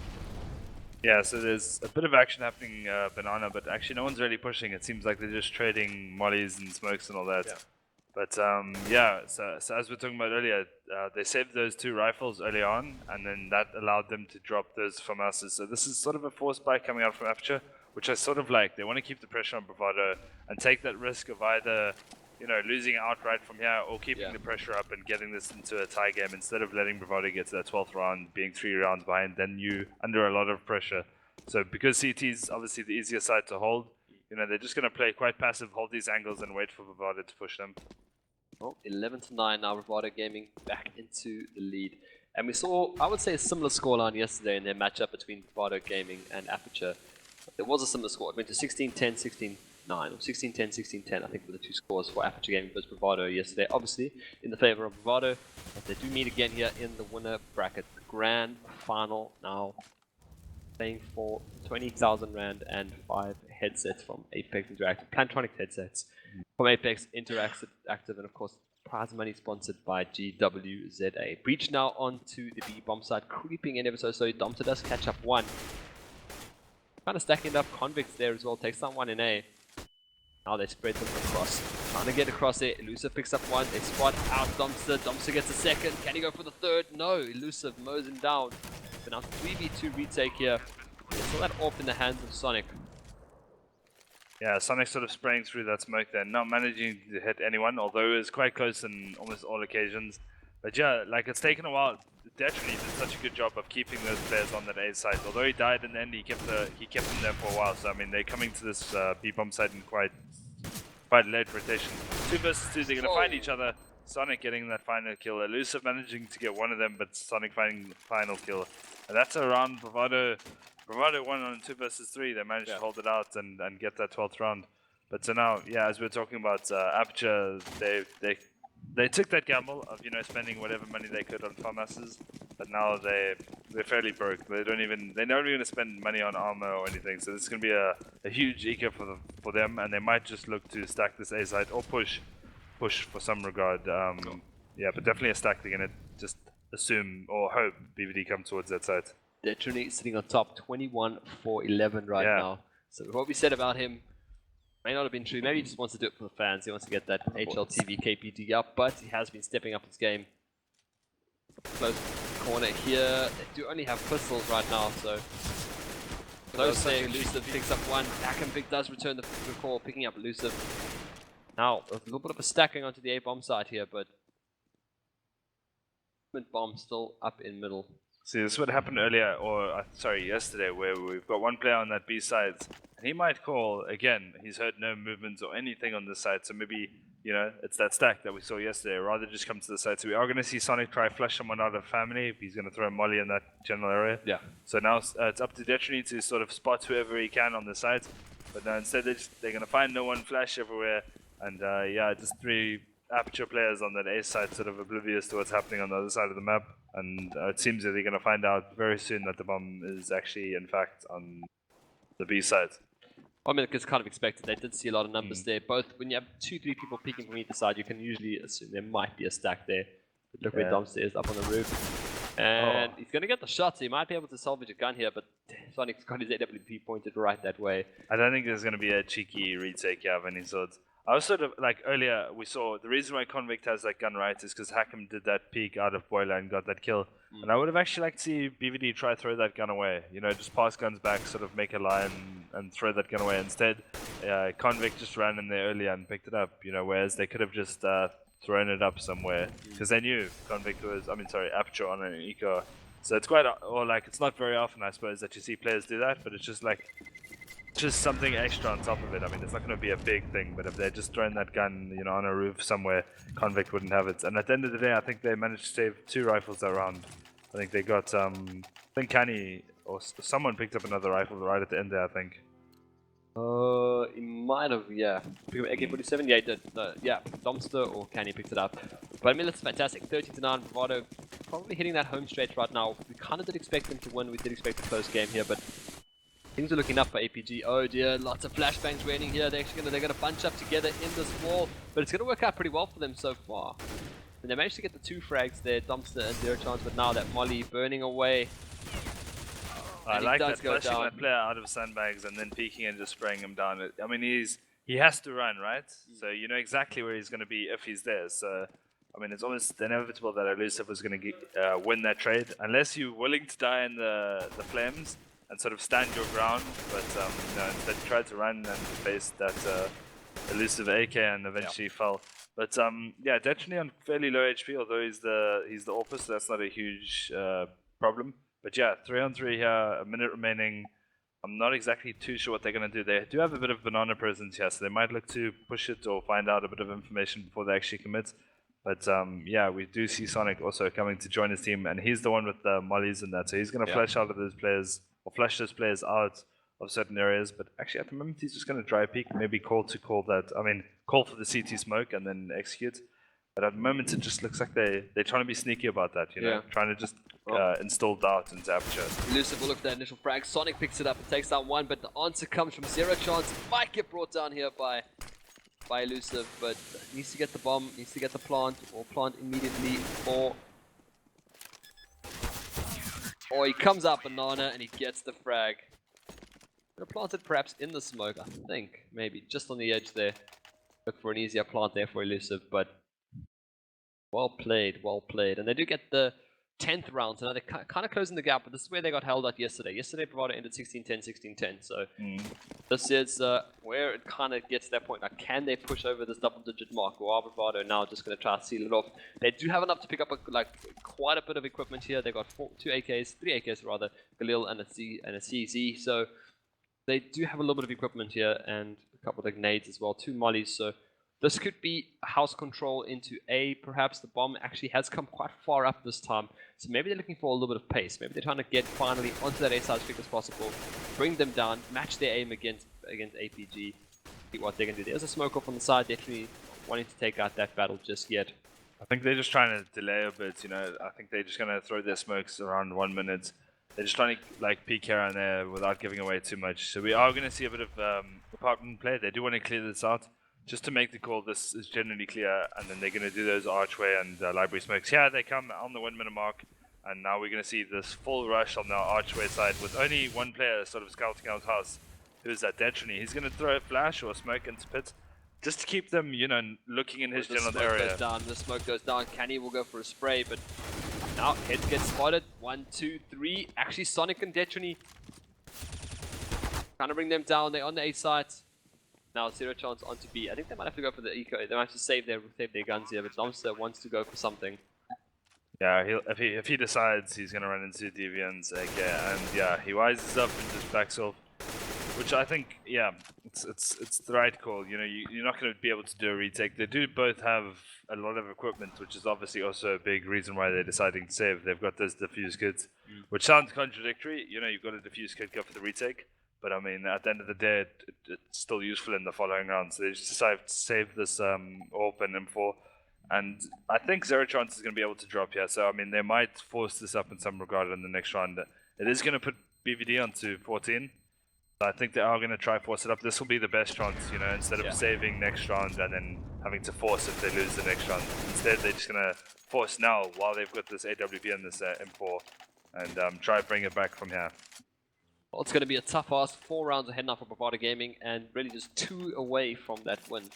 Yeah, so there's a bit of action happening, Banana, but actually no one's really pushing. It seems like they're just trading mollies and smokes and all that. Yeah. But yeah, so as we were talking about earlier, they saved those 2 rifles early on, and then that allowed them to drop those FAMASs. So this is sort of a force buy coming out from Aperture, which I sort of like. They want to keep the pressure on Bravado and take that risk of either, you know, losing outright from here or keeping the pressure up and getting this into a tie game instead of letting Bravado get to that 12th round, being 3 rounds behind, then you under a lot of pressure. So because CT is obviously the easier side to hold, you know, they're just going to play quite passive, hold these angles and wait for Bravado to push them. Well, 11-9 now, Bravado Gaming back into the lead. And we saw, I would say, a similar scoreline yesterday in their matchup between Bravado Gaming and Aperture. There was a similar score. It went to 16-10, 16-9, or 16-10, 16-10, I think were the 2 scores for Aperture Gaming versus Bravado yesterday. Obviously, in the favor of Bravado, but they do meet again here in the winner bracket. The grand final now, playing for 20,000 Rand and 5 headsets from Apex Interactive, Plantronic headsets from Apex Interactive, and of course, prize money sponsored by GWZA. Breach now onto the B bomb side, creeping in ever so slowly. Dumpster does catch up 1. Kind of stacking up convicts there as well, takes down 1 in A. Now they spread them across. Trying to get across there. Elusive picks up 1. They spot out Dumpster. Dumpster gets a 2nd. Can he go for the 3rd? No. Elusive mows him down. So now 3v2 retake here. They saw that off in the hands of Sonic. Yeah, Sonic sort of spraying through that smoke there, not managing to hit anyone, although it was quite close in almost all occasions. But yeah, like it's taken a while. Definitely did such a good job of keeping those players on that A side. Although he died in the end, he kept them there for a while. So I mean, they're coming to this B bomb side in quite late rotation. 2 versus 2, they're gonna find each other. Sonic getting that final kill. Elusive managing to get one of them, but Sonic finding the final kill. And that's around Bravado won on 2 versus 3. They managed to hold it out and get that 12th round. But so now, yeah, as we're talking about Aperture, they took that gamble of, you know, spending whatever money they could on FAMASs, but now they're fairly broke. They're not even going to spend money on armor or anything. So this is going to be a huge eco for them, and they might just look to stack this A side or push for some regard. Yeah, but definitely a stack. They're going to just assume or hope BVD come towards that side. Definitely sitting on top, 21-11 right now. So what we said about him may not have been true. Maybe he just wants to do it for the fans. He wants to get that HLTV KPD up, but he has been stepping up his game. Close corner here. They do only have pistols right now, so close there. Elusive picks up 1. Akenvik does return the call, picking up Elusive. Now a little bit of a stacking onto the A bomb side here, but bomb still up in middle. See, this is what happened earlier, or yesterday, where we've got 1 player on that B side, and he might call again. He's heard no movements or anything on this side, so maybe, you know, it's that stack that we saw yesterday. Rather just come to the side. So we are going to see Sonic try flush someone out of family. He's going to throw a molly in that general area. Yeah. So now it's up to Detrony to sort of spot whoever he can on the side, but now instead they're going to find no one flash everywhere, and yeah, just 3 Aperture players on that A side, sort of oblivious to what's happening on the other side of the map. And it seems that they're going to find out very soon that the bomb is actually, in fact, on the B side. I mean, it's kind of expected. They did see a lot of numbers there. Both, when you have 2-3 people peeking from either side, you can usually assume there might be a stack there. But look where Dumpster is, up on the roof. And he's going to get the shot, so he might be able to salvage a gun here, but Sonic's got his AWP pointed right that way. I don't think there's going to be a cheeky retake here of any sort. I was sort of, like, earlier we saw, the reason why Convict has that gun right is because Hackam did that peek out of Boiler and got that kill. And I would have actually liked to see BVD try to throw that gun away. You know, just pass guns back, sort of make a line and throw that gun away. Instead, Convict just ran in there earlier and picked it up, you know, whereas they could have just thrown it up somewhere. Because they knew Convict was, Aperture on an eco. So it's quite, or like, it's not very often, I suppose, that you see players do that, but it's just like, just something extra on top of it. I mean, it's not going to be a big thing, but if they're just throwing that gun, you know, on a roof somewhere, Convict wouldn't have it. And at the end of the day, I think they managed to save 2 rifles that round. I think they got, I think Canny, or someone picked up another rifle right at the end there, I think. He might have, yeah. AK-47, yeah, he did. Yeah, Dumpster or Canny picked it up. But I mean, that's fantastic. 13-9, Bravado probably hitting that home stretch right now. We kind of did expect them to win. We did expect a close game here, but things are looking up for APG. Oh dear, lots of flashbangs raining here. They're gonna bunch up together in this wall, but it's gonna work out pretty well for them so far. And they managed to get the 2 frags there, Dumpster and Zero Chance, but now that Molly burning away. I like that, flashing that player out of sandbags and then peeking and just spraying him down. I mean, he has to run, right? So you know exactly where he's going to be if he's there. So, I mean, it's almost inevitable that Elusive was going to win that trade, unless you're willing to die in the flames and sort of stand your ground. But you know, instead tried to run and face that Elusive AK and eventually fell. But yeah, definitely on fairly low HP, although he's the AWPer, so that's not a huge problem. But yeah, 3-on-3 here, a minute remaining. I'm not exactly too sure what they're going to do. They do have a bit of banana presence here, so they might look to push it or find out a bit of information before they actually commit. But yeah, we do see Sonic also coming to join his team, and he's the one with the mollies and that, so he's going to flash out of those players, or flash those players out of certain areas. But actually at the moment he's just going to dry peek, maybe call for the CT smoke and then execute. But at the moment it just looks like they're trying to be sneaky about that, you know, trying to just install doubt into Aperture. Elusive will look at that initial frag. Sonic picks it up and takes down 1, but the answer comes from Zero Chance. Might get brought down here by Elusive, but needs to get the bomb, needs to get the plant, or plant immediately, or he comes out banana and he gets the frag. Gonna plant it perhaps in the smoke, I think, maybe just on the edge there. Look for an easier plant there for Elusive, but well played, well played. And they do get the 10th round, so now they're kind of closing the gap, but this is where they got held out yesterday. Yesterday, Bravado ended 16-10, 16-10, so this is where it kind of gets to that point. Now, can they push over this double-digit mark, or are Bravado now just going to try to seal it off? They do have enough to pick up quite a bit of equipment here. They got 3 AKs rather, Galil and a CZ, so they do have a little bit of equipment here, and a couple of grenades as well, 2 mollies, so this could be house control into A. Perhaps the bomb actually has come quite far up this time. So maybe they're looking for a little bit of pace. Maybe they're trying to get finally onto that A side as quick as possible. Bring them down. Match their aim against APG. See what they can do. There's a smoke off on the side. Definitely wanting to take out that battle just yet. I think they're just trying to delay a bit. You know, I think they're just going to throw their smokes around 1 minute. They're just trying to peek here and there without giving away too much. So we are going to see a bit of apartment play. They do want to clear this out. Just to make the call, this is generally clear, and then they're going to do those archway and library smokes. Here they come on the 1 minute mark, and now we're going to see this full rush on the archway side with only one player sort of scouting out house. Who's that? Detrony. He's going to throw a flash or a smoke into pit, just to keep them, you know, looking in his general area. The smoke goes down. Canny will go for a spray, but now heads get spotted. 1, 2, 3. Actually, Sonic and Detrony trying to bring them down. They're on the A site. Now Zero Chance onto B. I think they might have to go for the eco. They might have to save their guns here, but Dumpster wants to go for something. Yeah, if he decides he's gonna run into Deviant's AK, and yeah, he wises up and just backs off, which I think, yeah, it's the right call. You know, you're not gonna be able to do a retake. They do both have a lot of equipment, which is obviously also a big reason why they're deciding to save. They've got those diffuse kits, which sounds contradictory. You know, you've got a diffuse kit, go for the retake. But I mean, at the end of the day, it's still useful in the following round. So they just decided to save this AWP and M4. And I think Zero Chance is going to be able to drop here. So, I mean, they might force this up in some regard in the next round. It is going to put BVD onto 14. I think they are going to try force it up. This will be the best chance, you know, instead of saving next round and then having to force if they lose the next round. Instead, they're just going to force now while they've got this AWP and this M4 and try to bring it back from here. Well, it's going to be a tough ask. 4 rounds ahead now for Bravado Gaming and really just 2 away from that win.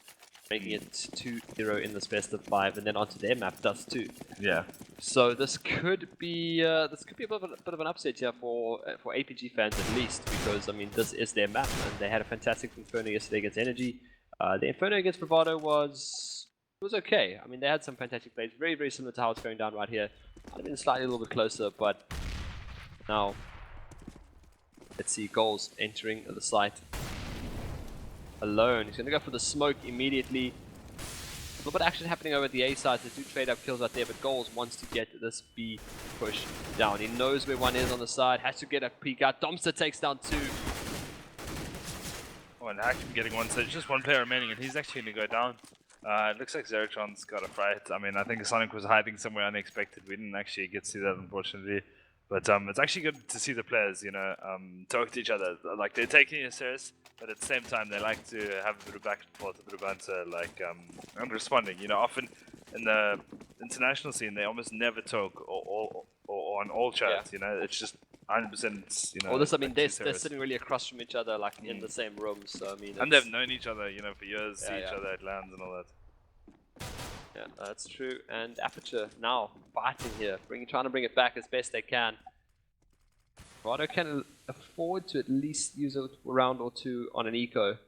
Making it 2-0 in this best of 5 and then onto their map, Dust 2. Yeah. So this could be a bit of an upset here for APG fans at least, because I mean this is their map and they had a fantastic Inferno yesterday against Energy. The Inferno against Bravado was okay. I mean they had some fantastic plays, very similar to how it's going down right here. Might have been slightly a little bit closer, but now let's see goals entering the site alone. He's going to go for the smoke immediately. A little bit of action happening over at the A side. They do trade up kills out there, but Goals wants to get this B push down. He knows where one is on the side, has to get a peek out. Dumpster takes down 2. Oh, and Hakim getting one, so it's just one player remaining, and he's actually going to go down. It looks like Zeratron's got a fright. I mean, I think Sonic was hiding somewhere unexpected. We didn't actually get to see that, unfortunately. But it's actually good to see the players, you know, talk to each other. Like, they're taking it serious, but at the same time, they like to have a bit of back and forth, a bit of banter, like, and responding. You know, often in the international scene, they almost never talk or on all chats, you know. It's just 100%, you know. Well, this, I mean, like, they're sitting really across from each other, like, in the same room, so, I mean... And they've known each other, you know, for years, see each other at LANs and all that. Yeah, that's true. And Aperture now fighting here, trying to bring it back as best they can. Bravado can afford to at least use a round or 2 on an eco.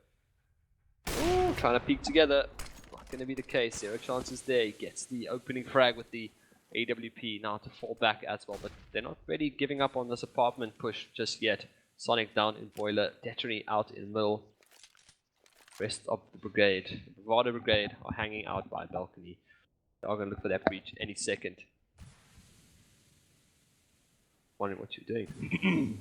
Ooh, trying to peek together. Not going to be the case. 0 chances there. He gets the opening frag with the AWP now to fall back as well. But they're not really giving up on this apartment push just yet. Sonic down in boiler. Detchery out in middle. Rest of the brigade, the Bravado brigade, are hanging out by balcony. They are going to look for that breach any second. Wondering what you're doing.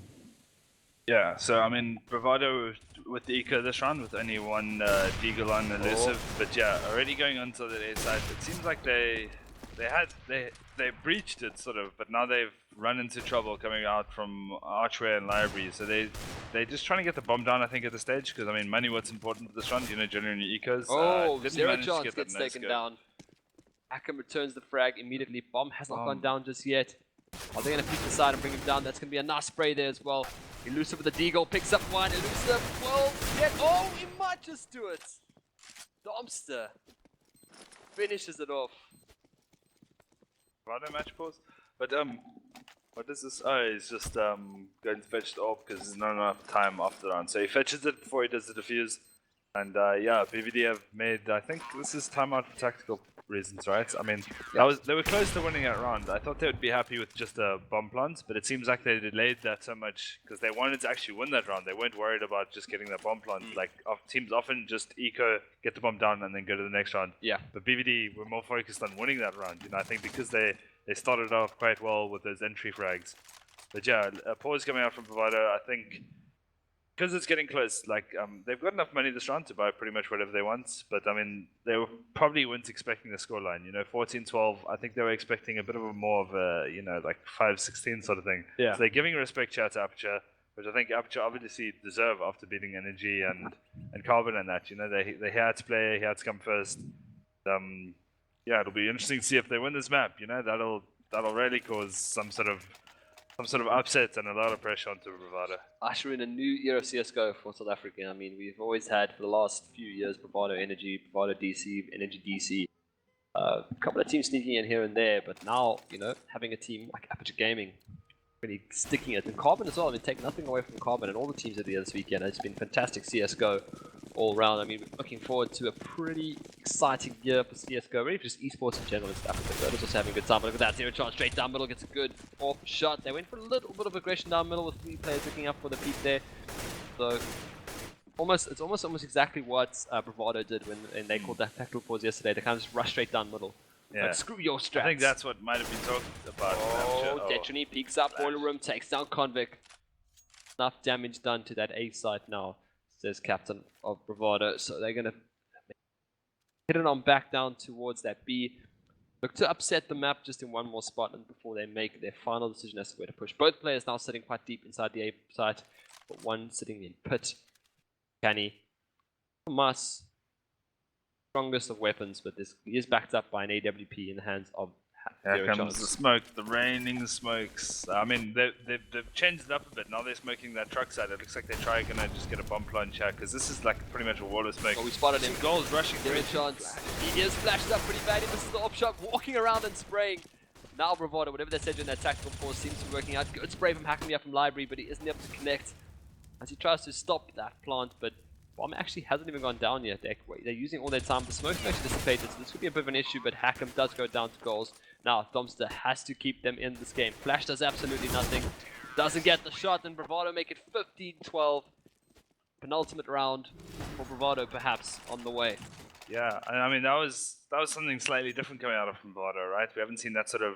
Yeah, so I mean, Bravado with the eco this round with only one Deagle on elusive, but yeah, already going onto the A side. It seems like they breached it sort of, but now they've run into trouble coming out from Archway and Library. So they're just trying to get the bomb down, I think, at the stage, because I mean, money what's important for this round, you know, generally ecos. Oh, 0 chance gets taken down. Akam returns the frag immediately. Bomb has not gone down just yet. Are they going to peek the side and bring him down? That's going to be a nice spray there as well. Elusive with the Deagle, picks up one. Elusive will get... Oh, he might just do it. Dumpster finishes it off. Bravado match pause, but what is this? Oh, he's just going to fetch it off because there's not enough time after the round. So he fetches it before he does the defuse, and yeah, BVD have made. I think this is timeout for tactical reasons, right? I mean, they were close to winning that round. I thought they would be happy with just a bomb plant, but it seems like they delayed that so much because they wanted to actually win that round. They weren't worried about just getting that bomb plant. Like teams often just eco, get the bomb down, and then go to the next round. Yeah. But BVD were more focused on winning that round. You know, I think because they started off quite well with those entry frags. But yeah, a pause coming out from Bravado. I think because it's getting close, like they've got enough money this round to buy pretty much whatever they want. But I mean, they probably weren't expecting the scoreline. You know, 14-12. I think they were expecting a bit of a more of a, you know, like 5-16 sort of thing. Yeah. So they're giving respect to Aperture, which I think Aperture obviously deserve after beating Energy and Carbon and that. You know, they had to play, he had to come first. Yeah, it'll be interesting to see if they win this map. You know, that'll really cause some sort of upset and a lot of pressure onto Bravado. Usher in a new era of CSGO for South Africa. I mean, we've always had for the last few years Bravado Energy, Bravado DC, Energy DC. A couple of teams sneaking in here and there, but now, you know, having a team like Aperture Gaming really sticking it. And Carbon as well. I mean, take nothing away from Carbon and all the teams at the end this weekend. It's been fantastic CSGO all round. I mean, we're looking forward to a pretty exciting year for CSGO, really for just esports in general in South Africa. They're just having a good time. But look at that, 0 chance straight down middle, gets a good off shot. They went for a little bit of aggression down middle with 3 players looking up for the peak there. So it's almost exactly what Bravado did when they called that tactical pause yesterday. They kind of just rushed straight down middle. Yeah. Like, screw your strats. I think that's what might have been talked about. Oh, Detrini peeks up, boiler room, takes down Convict. Enough damage done to that A site now, says Captain of Bravado. So they're going to hit it on back down towards that B. Look to upset the map just in one more spot and before they make their final decision as to where to push. Both players now sitting quite deep inside the A site. but one sitting in pit. Canny. Mas. Strongest of weapons, but he is backed up by an AWP in the hands of Here comes the smoke, the raining smokes. I mean, they've changed it up a bit. Now they're smoking that truck side. It looks like they're gonna just get a bomb launch here, because this is like pretty much a wall of smoke. Oh, we spotted him. Goals rushing through. Chance. He is flashed up pretty bad. He misses the op shot, walking around and spraying. Now Bravado, whatever they said in that tactical force, seems to be working out. Good spray from Hacking Me Up from Library, but he isn't able to connect as he tries to stop that plant, but bomb actually hasn't even gone down yet. They're using all their time. The smoke's actually dissipated, so this could be a bit of an issue, but Hackham does go down to goals. Now, Domster has to keep them in this game. Flash does absolutely nothing. Doesn't get the shot, and Bravado make it 15-12. Penultimate round for Bravado, perhaps, on the way. Yeah, I mean, that was something slightly different coming out of Bravado, right? We haven't seen that sort of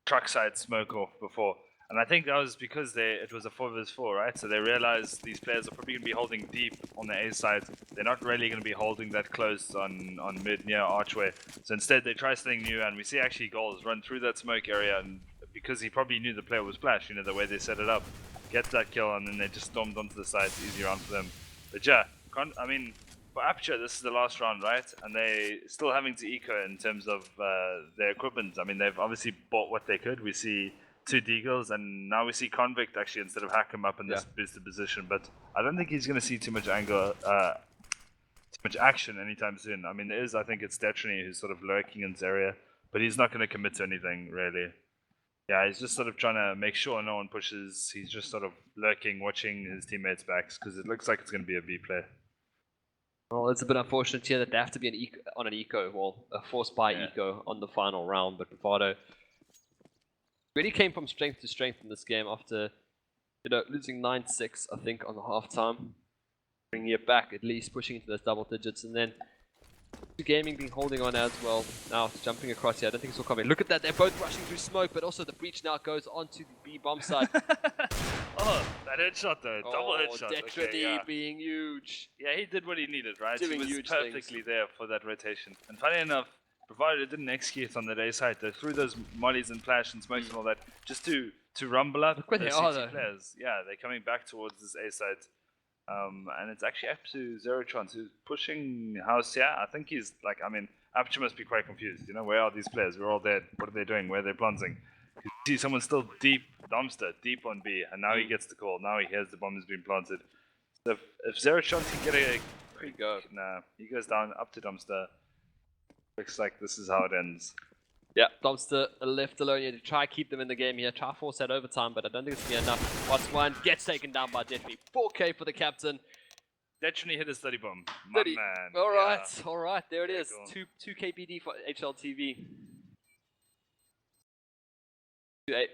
truck side smoke off before. And I think that was because it was a 4v4, right? So they realized these players are probably going to be holding deep on the A side. They're not really going to be holding that close on mid near archway. So instead they try something new, and we see actually goals run through that smoke area, and because he probably knew the player was Flash, you know, the way they set it up, get that kill, and then they just stormed onto the side. Easy round for them. But yeah, I mean, for Aperture, this is the last round, right? And they still having to eco in terms of their equipment. I mean, they've obviously bought what they could. We see 2 Deagles, and now we see Convict actually instead of Hack him up in this boosted position. But I don't think he's going to see too much angle, too much action anytime soon. I mean, I think it's Detrony who's sort of lurking in this area, but he's not going to commit to anything really. Yeah, he's just sort of trying to make sure no one pushes. He's just sort of lurking, watching his teammates' backs, because it looks like it's going to be a B play. Well, it's a bit unfortunate here that they have to be on an eco, well, a forced by eco on the final round, but Bravado really came from strength to strength in this game after, you know, losing 9-6, I think, on the halftime. Bringing it back, at least pushing into those double digits, and then Gaming being holding on as well. Now it's jumping across here. I don't think it's all coming. Look at that, they're both rushing through smoke, but also the breach now goes onto the B bomb side. Oh, that headshot though, double headshot. Detrony being huge. Yeah, he did what he needed, right? Doing he was perfectly there for that rotation. And funny enough, Bravado didn't execute on the A side. They threw those mollies and flash and smokes and all that just to rumble up. Look where they are though. Players. Yeah, they're coming back towards this A side. And it's actually up to Zerotrons who's pushing house here. I think he's like, I mean, Aperture must be quite confused. You know, where are these players? We're all dead. What are they doing? Where are they planting? You see someone still deep, Dumpster, deep on B, and now he gets the call. Now he hears the bomb has been planted. So if Zerotrons can get a quick go, nah, he goes down up to Dumpster. Looks like this is how it ends. Yeah, Dumpster left alone here to try keep them in the game here. Try force that overtime, but I don't think it's going to be enough. Watts one gets taken down by Detrony. 4K for the captain. Detrony hit his 30 bomb. 30. My man. All right, there it is. Cool. 2 KBD for HLTV. 2-8.